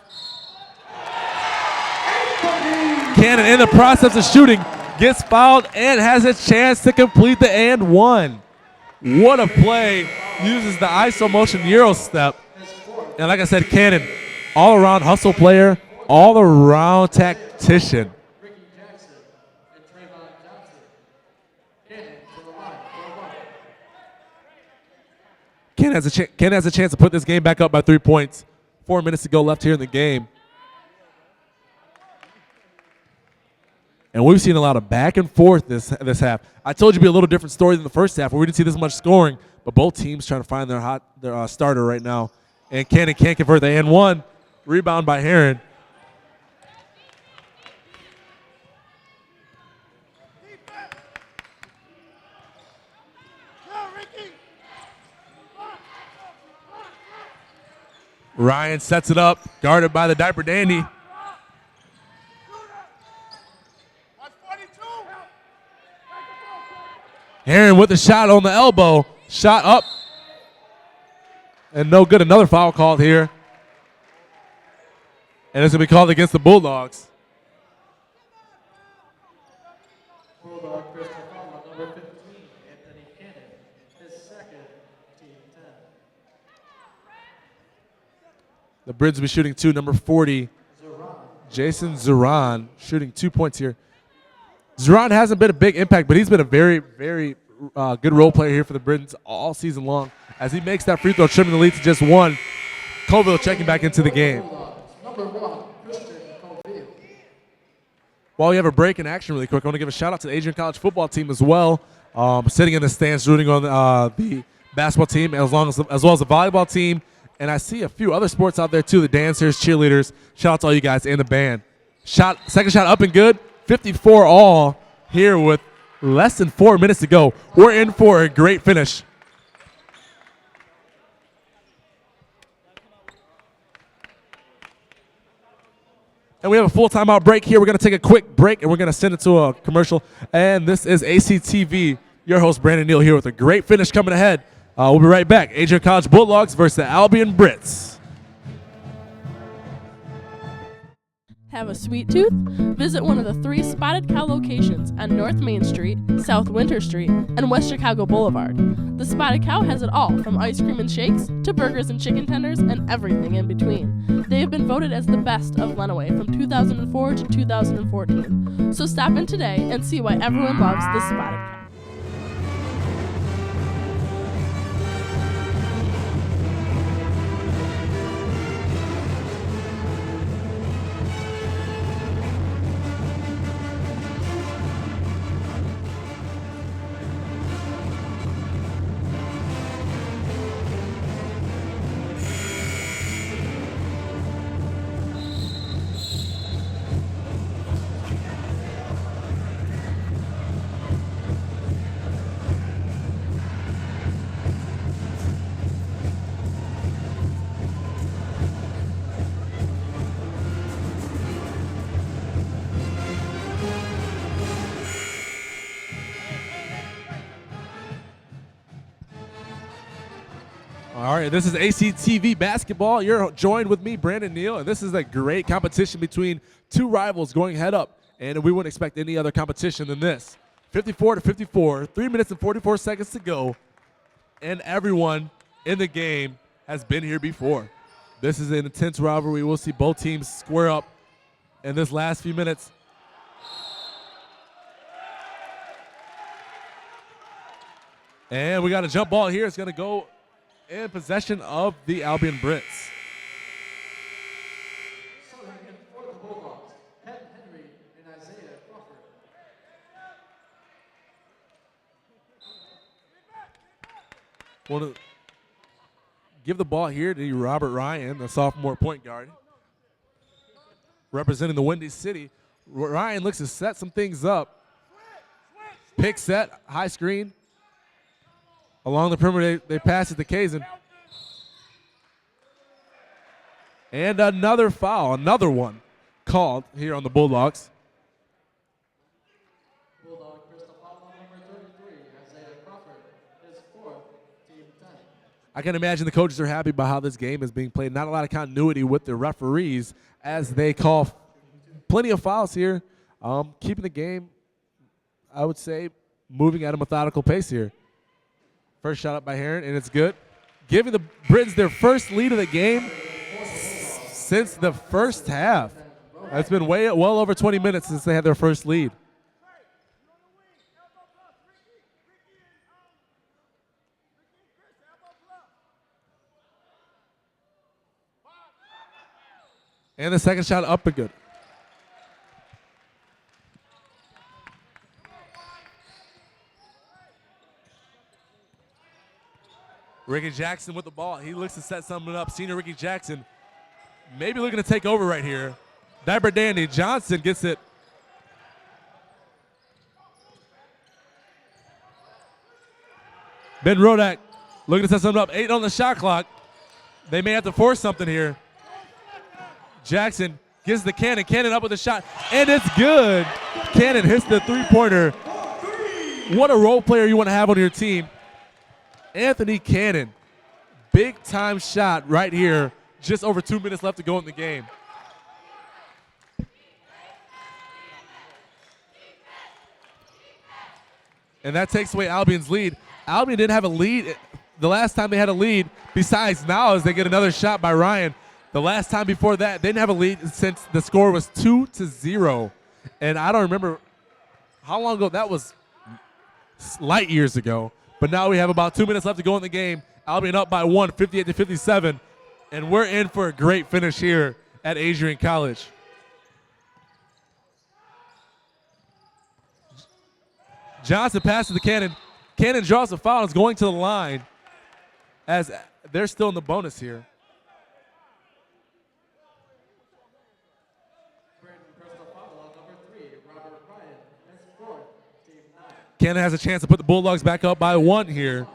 Cannon in the process of shooting gets fouled and has a chance to complete the and one. What a play. Uses the iso motion Euro step. And like I said, Cannon, all-around hustle player, all-around tactician. Cannon has a chance to put this game back up by 3 points. 4 minutes to go left here in the game. And we've seen a lot of back and forth this half. I told you it'd be a little different story than the first half where we didn't see this much scoring, but both teams trying to find their starter right now. And Cannon can't convert the and one. Rebound by Heron. Ryan sets it up, guarded by the Diaper Dandy. Aaron with the shot on the elbow. Shot up. And no good. Another foul called here. And it's going to be called against the Bulldogs. Bulldog personal foul on number 15, Anthony Cannon. His second, team 10. The Brids will be shooting 2. Number 40, Jason Zuran, shooting 2 points here. Zuran hasn't been a big impact, but he's been a very, very good role player here for the Brids all season long. As he makes that free throw, trimming the lead to just 1. Colville checking back into the game. Number 1, Christian Colville. While we have a break in action really quick, I want to give a shout out to the Adrian College football team as well. Sitting in the stands rooting on the basketball team as well as the volleyball team. And I see a few other sports out there too, the dancers, cheerleaders. Shout out to all you guys and the band. Second shot up and good. 54 all here with less than 4 minutes to go. We're in for a great finish. And we have a full timeout break here. We're going to take a quick break, and we're going to send it to a commercial. And this is ACTV. Your host, Brandon Neal, here with a great finish coming ahead. We'll be right back. Adrian College Bulldogs versus the Albion Brits. Have a sweet tooth? Visit one of the 3 Spotted Cow locations on North Main Street, South Winter Street, and West Chicago Boulevard. The Spotted Cow has it all, from ice cream and shakes to burgers and chicken tenders and everything in between. They have been voted as the best of Lenawee from 2004 to 2014. So stop in today and see why everyone loves the Spotted Cow. All right, this is ACTV basketball. You're joined with me, Brandon Neal, and this is a great competition between 2 rivals going head up, and we wouldn't expect any other competition than this. 54-54, 3 minutes and 44 seconds to go, and everyone in the game has been here before. This is an intense rivalry. We'll see both teams square up in this last few minutes. And we got a jump ball here. It's going to go in possession of the Albion Brits. Serving in for the Bulldogs, Penn Henry and Isaiah Crawford. Want to give the ball here to Robert Ryan, the sophomore point guard, representing the Windy City. Ryan looks to set some things up. Pick set, high screen. Along the perimeter, they pass it to Kazan. And another foul, another one called here on the Bulldogs. Bulldog personal foul on number 33, Isaiah Crawford. His 4th, team 10. I can imagine the coaches are happy about how this game is being played. Not a lot of continuity with the referees as they call plenty of fouls here. Keeping the game, I would say, moving at a methodical pace here. First shot up by Heron, and it's good. Giving the Brits their first lead of the game since the first half. It's been well over 20 minutes since they had their first lead. And the second shot up and good. Ricky Jackson with the ball. He looks to set something up. Senior Ricky Jackson maybe looking to take over right here. Diaper Dandy. Johnson gets it. Ben Rodak looking to set something up. 8 on the shot clock. They may have to force something here. Jackson gives the Cannon. Cannon up with a shot, and it's good. Cannon hits the three-pointer. What a role player you want to have on your team. Anthony Cannon, big-time shot right here. Just over 2 minutes left to go in the game. And that takes away Albion's lead. Albion didn't have a lead the last time they had a lead, besides now as they get another shot by Ryan. The last time before that, they didn't have a lead since the score was 2-0. And I don't remember how long ago that was, light years ago. But now we have about 2 minutes left to go in the game. Albion up by 1, 58-57. And we're in for a great finish here at Adrian College. Johnson passes the Cannon. Cannon draws a foul and is going to the line as they're still in the bonus here. Cannon has a chance to put the Bulldogs back up by 1 here.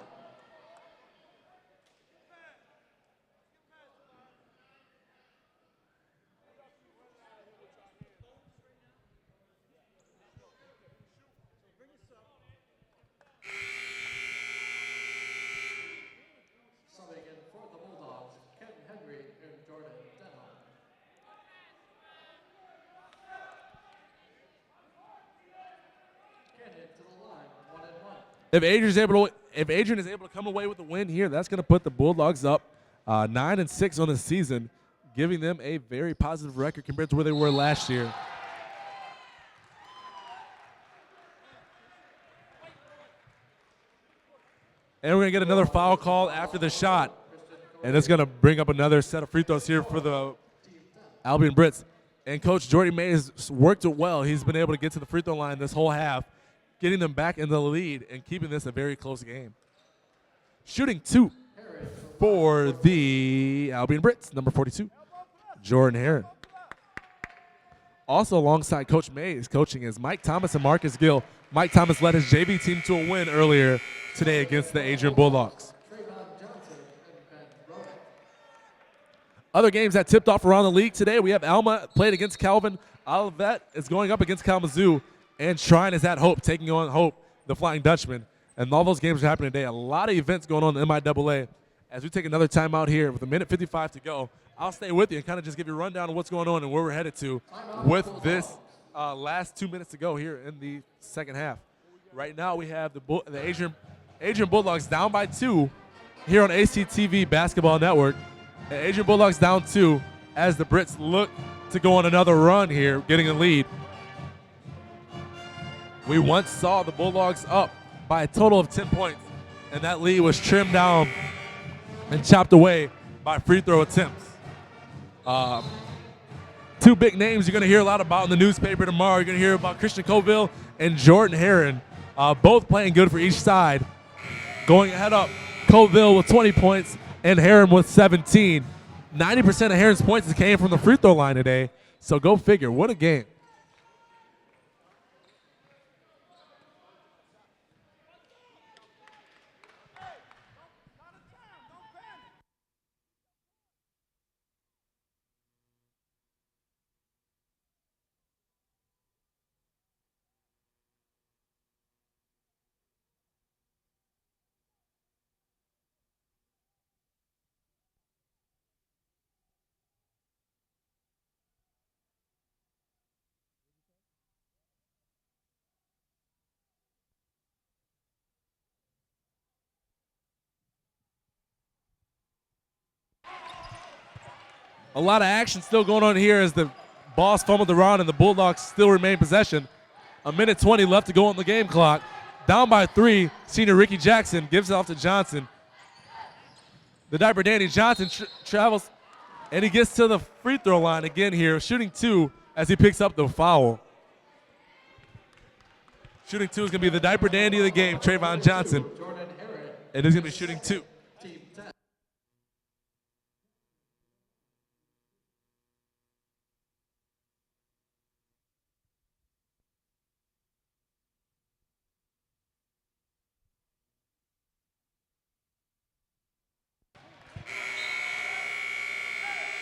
If Adrian is able to come away with the win here, that's going to put the Bulldogs up 9-6 on the season, giving them a very positive record compared to where they were last year. And we're going to get another foul call after the shot, and it's going to bring up another set of free throws here for the Albion Brits. And Coach Jordy May has worked it well. He's been able to get to the free throw line this whole half, getting them back in the lead and keeping this a very close game. Shooting 2 for the Albion Brits, number 42, Jordan Herron. Also alongside Coach May is coaching is Mike Thomas and Marcus Gill. Mike Thomas led his JV team to a win earlier today against the Adrian Bulldogs. Other games that tipped off around the league today, we have Alma played against Calvin. Olivet is going up against Kalamazoo. And Shrine is at Hope, taking on Hope, the Flying Dutchman. And all those games are happening today. A lot of events going on in the MIAA. As we take another timeout here with 1:55 to go, I'll stay with you and kind of just give you a rundown of what's going on and where we're headed to with this last 2 minutes to go here in the second half. Right now we have the Adrian Bulldogs down by 2 here on ACTV Basketball Network. And Adrian Bulldogs down 2 as the Brits look to go on another run here, getting a lead. We once saw the Bulldogs up by a total of 10 points, and that lead was trimmed down and chopped away by free throw attempts. 2 big names you're going to hear a lot about in the newspaper tomorrow. You're going to hear about Christian Colville and Jordan Herron, both playing good for each side. Going ahead up, Colville with 20 points and Herron with 17. 90% of Herron's points came from the free throw line today, so go figure. What a game. A lot of action still going on here as the Boss fumbled around and the Bulldogs still remain possession. 1:20 left to go on the game clock. Down by 3, senior Ricky Jackson gives it off to Johnson. The diaper Danny Johnson travels, and he gets to the free throw line again here, shooting 2 as he picks up the foul. Shooting 2 is going to be the diaper dandy of the game, Trayvon Johnson. And he's going to be shooting 2.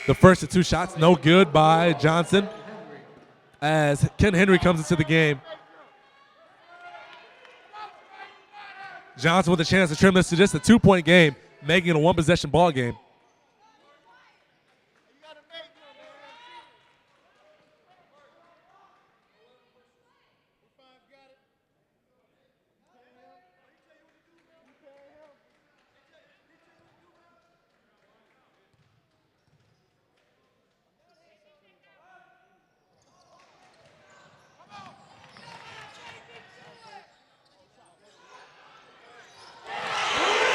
The first of 2 shots, no good by Johnson as Ken Henry comes into the game. Johnson with a chance to trim this to just a 2-point game, making it a 1-possession ball game.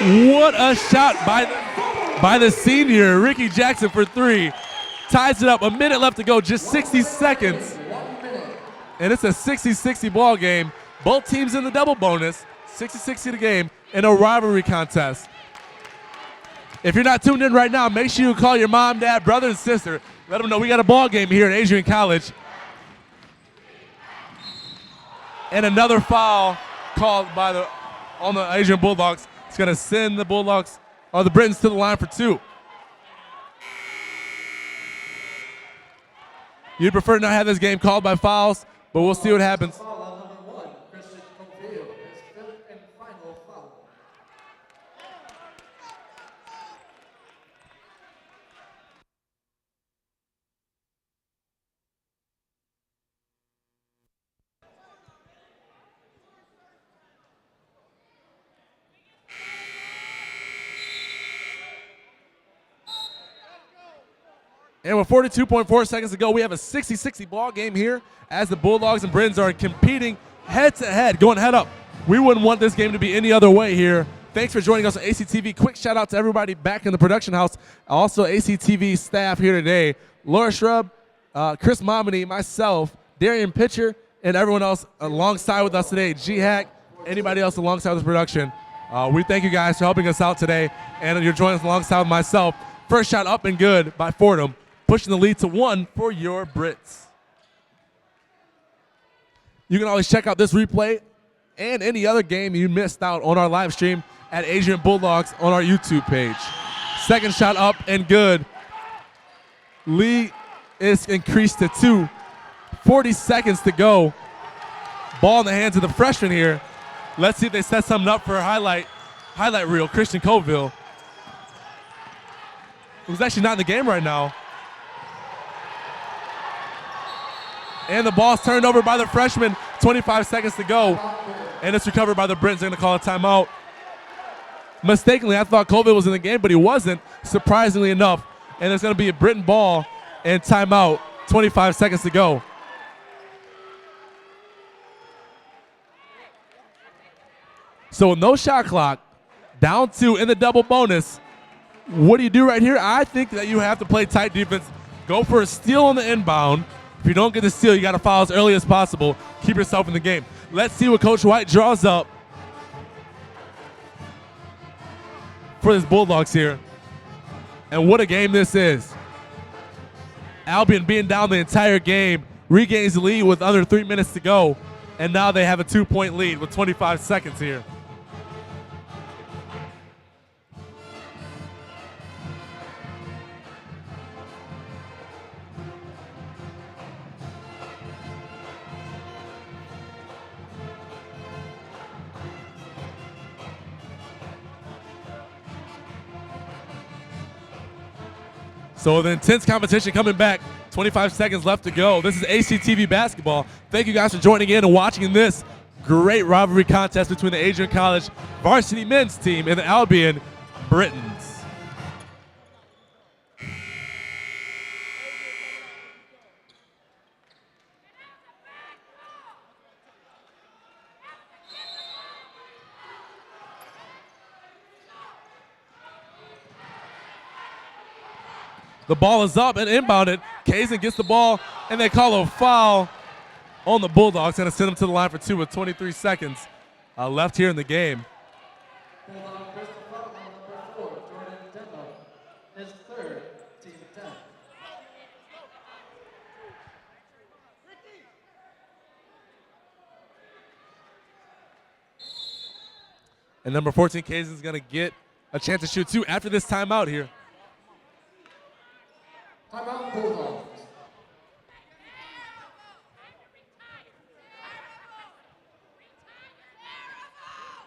What a shot by the senior, Ricky Jackson, for 3. Ties it up, a minute left to go, just 60 seconds. And it's a 60-60 ball game. Both teams in the double bonus, 60-60 the game, in a rivalry contest. If you're not tuned in right now, make sure you call your mom, dad, brother, and sister. Let them know we got a ball game here at Adrian College. And another foul called on the Adrian Bulldogs. It's going to send the Bulldogs, or the Britons, to the line for 2. You'd prefer not have this game called by fouls, but we'll see what happens. And with 42.4 seconds to go, we have a 60-60 ball game here as the Bulldogs and Britons are competing head-to-head, going head up. We wouldn't want this game to be any other way here. Thanks for joining us on ACTV. Quick shout-out to everybody back in the production house. Also, ACTV staff here today. Laura Shrub, Chris Momini, myself, Darian Pitcher, and everyone else alongside with us today. G-Hack, anybody else alongside this production. We thank you guys for helping us out today, and you're joining us alongside with myself. First shot up and good by Fordham, pushing the lead to 1 for your Brits. You can always check out this replay and any other game you missed out on our live stream at Adrian Bulldogs on our YouTube page. Second shot up and good. Lead is increased to 2. 40 seconds to go. Ball in the hands of the freshman here. Let's see if they set something up for a highlight reel. Christian Colville, who's actually not in the game right now. And the ball's turned over by the freshman. 25 seconds to go. And it's recovered by the Britons. They're going to call a timeout. Mistakenly, I thought Colville was in the game, but he wasn't, surprisingly enough. And there's going to be a Briton ball and timeout. 25 seconds to go. So with no shot clock, down 2 in the double bonus, what do you do right here? I think that you have to play tight defense. Go for a steal on the inbound. If you don't get the steal, you got to foul as early as possible. Keep yourself in the game. Let's see what Coach White draws up for this Bulldogs here. And what a game this is. Albion being down the entire game, regains the lead with under 3 minutes to go. And now they have a 2-point lead with 25 seconds here. So the intense competition coming back. 25 seconds left to go. This is ACTV basketball. Thank you guys for joining in and watching this great rivalry contest between the Adrian College varsity men's team and the Albion Britons. The ball is up and inbounded. Kazin gets the ball, and they call a foul on the Bulldogs. Going to send them to the line for 2 with 23 seconds left here in the game. His third, team 10. And number 14, Kazin, is going to get a chance to shoot 2 after this timeout here. Bulldogs.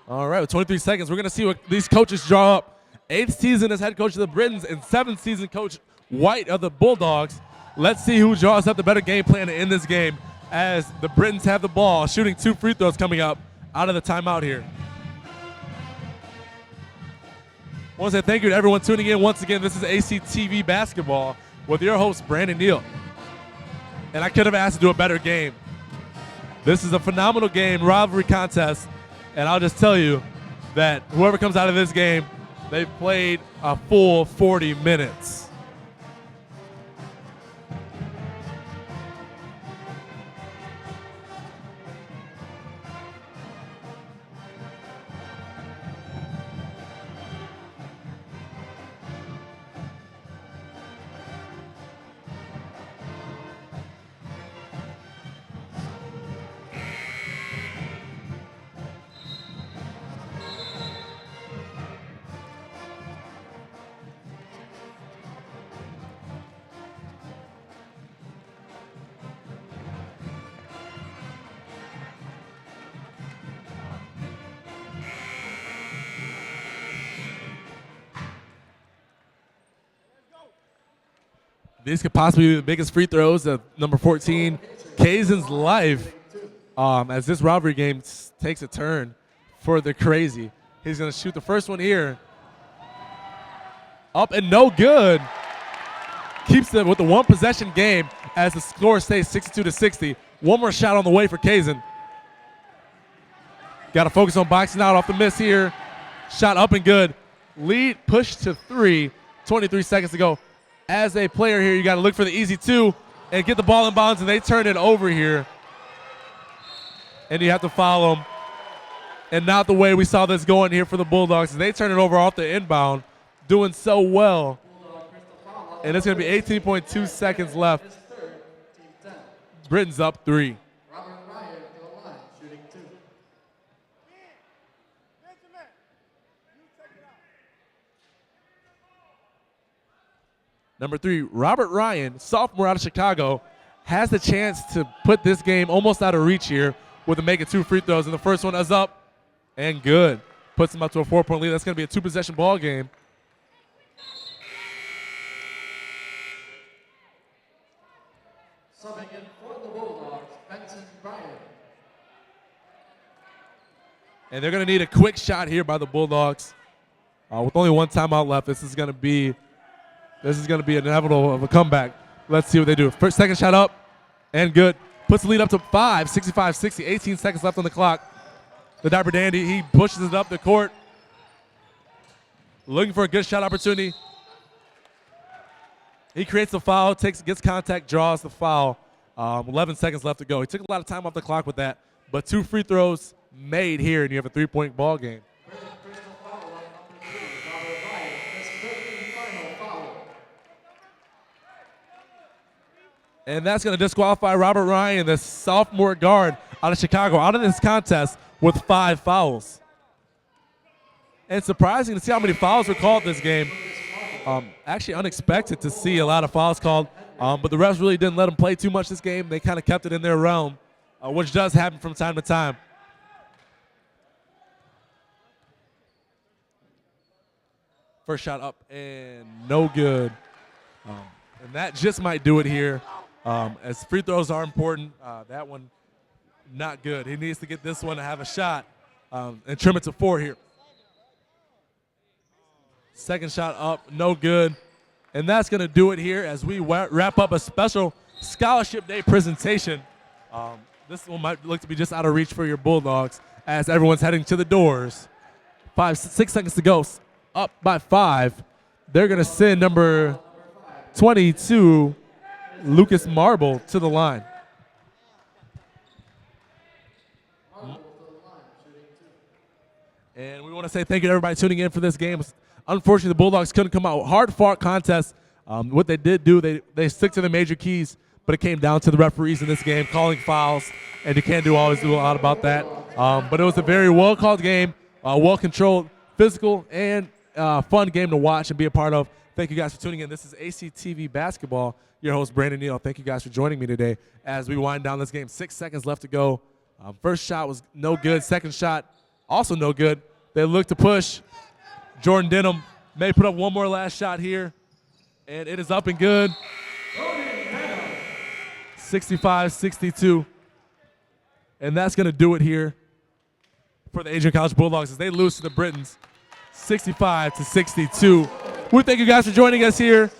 All right, with 23 seconds, we're going to see what these coaches draw up. 8th season as head coach of the Britons and 7th season coach White of the Bulldogs. Let's see who draws up the better game plan in this game as the Britons have the ball, shooting 2 free throws coming up out of the timeout here. I want to say thank you to everyone tuning in once again. This is ACTV Basketball with your host, Brandon Neal. And I could have asked to do a better game. This is a phenomenal game, rivalry contest. And I'll just tell you that whoever comes out of this game, they've played a full 40 minutes. These could possibly be the biggest free throws of number 14, Kaizen's life, as this rivalry game takes a turn for the crazy. He's going to shoot the first one here. Up and no good. Keeps it with the one possession game as the score stays 62-60. One more shot on the way for Kaizen. Got to focus on boxing out off the miss here. Shot up and good. Lead pushed to 3. 23 seconds to go. As a player here, you got to look for the easy 2 and get the ball in bounds, and they turn it over here. And you have to foul them. And not the way we saw this going here for the Bulldogs. They turn it over off the inbound, doing so well. And it's going to be 18.2 seconds left. Britain's up 3. Robert Ryan to the line, shooting 2. Number 3, Robert Ryan, sophomore out of Chicago, has the chance to put this game almost out of reach here with a making 2 free throws. And the first one is up and good. Puts him up to a 4-point lead. That's going to be a 2-possession ball game. Subbing in for the Bulldogs, Benson Bryan. And they're going to need a quick shot here by the Bulldogs. With only one timeout left, this is going to be inevitable of a comeback. Let's see what they do. Second shot up and good. Puts the lead up to 5, 65-60, 18 seconds left on the clock. The Dapper Dandy, he pushes it up the court. Looking for a good shot opportunity. He creates the foul, gets contact, draws the foul. 11 seconds left to go. He took a lot of time off the clock with that, but 2 free throws made here, and you have a 3-point ball game. Personal foul on number 3, Robert Ryan. His 13th final foul. And that's going to disqualify Robert Ryan, the sophomore guard out of Chicago, out of this contest with 5 fouls. And it's surprising to see how many fouls were called this game. Actually unexpected to see a lot of fouls called, but the refs really didn't let them play too much this game. They kind of kept it in their realm, which does happen from time to time. First shot up and no good. And that just might do it here. As free throws are important, that one not good. He needs to get this one to have a shot and trim it to 4 here. Second shot up, no good. And that's going to do it here as we wrap up a special Scholarship Day presentation. This one might look to be just out of reach for your Bulldogs as everyone's heading to the doors. 6 seconds to go, up by 5. They're going to send number 22, Lucas Marble, to the line. And we want to say thank you to everybody tuning in for this game. Unfortunately, the Bulldogs couldn't come out. Hard-fought contest. What they did do, they stick to the major keys, but it came down to the referees in this game calling fouls, and you can't always do a lot about that. But it was a very well-called game, well-controlled, physical, and fun game to watch and be a part of. Thank you guys for tuning in. This is ACTV Basketball. Your host, Brandon Neal. Thank you guys for joining me today as we wind down this game. 6 seconds left to go. First shot was no good. Second shot, also no good. They look to push. Jordan Denham may put up one more last shot here, and it is up and good. 65-62. And that's going to do it here for the Adrian College Bulldogs as they lose to the Britons, 65-62. We thank you guys for joining us here.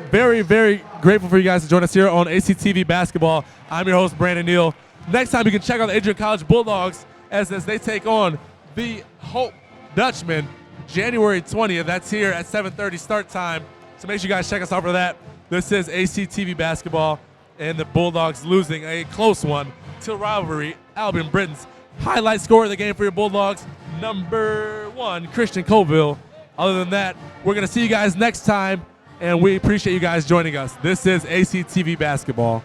Very, very grateful for you guys to join us here on ACTV Basketball. I'm your host, Brandon Neal. Next time you can check out the Adrian College Bulldogs as they take on the Hope Dutchmen, January 20th. That's here at 7:30 start time. So make sure you guys check us out for that. This is ACTV Basketball, and the Bulldogs losing a close one to rivalry Albion Britons. Highlight score of the game for your Bulldogs, number 1, Christian Colville. Other than that, we're going to see you guys next time, and we appreciate you guys joining us. This is ACTV Basketball.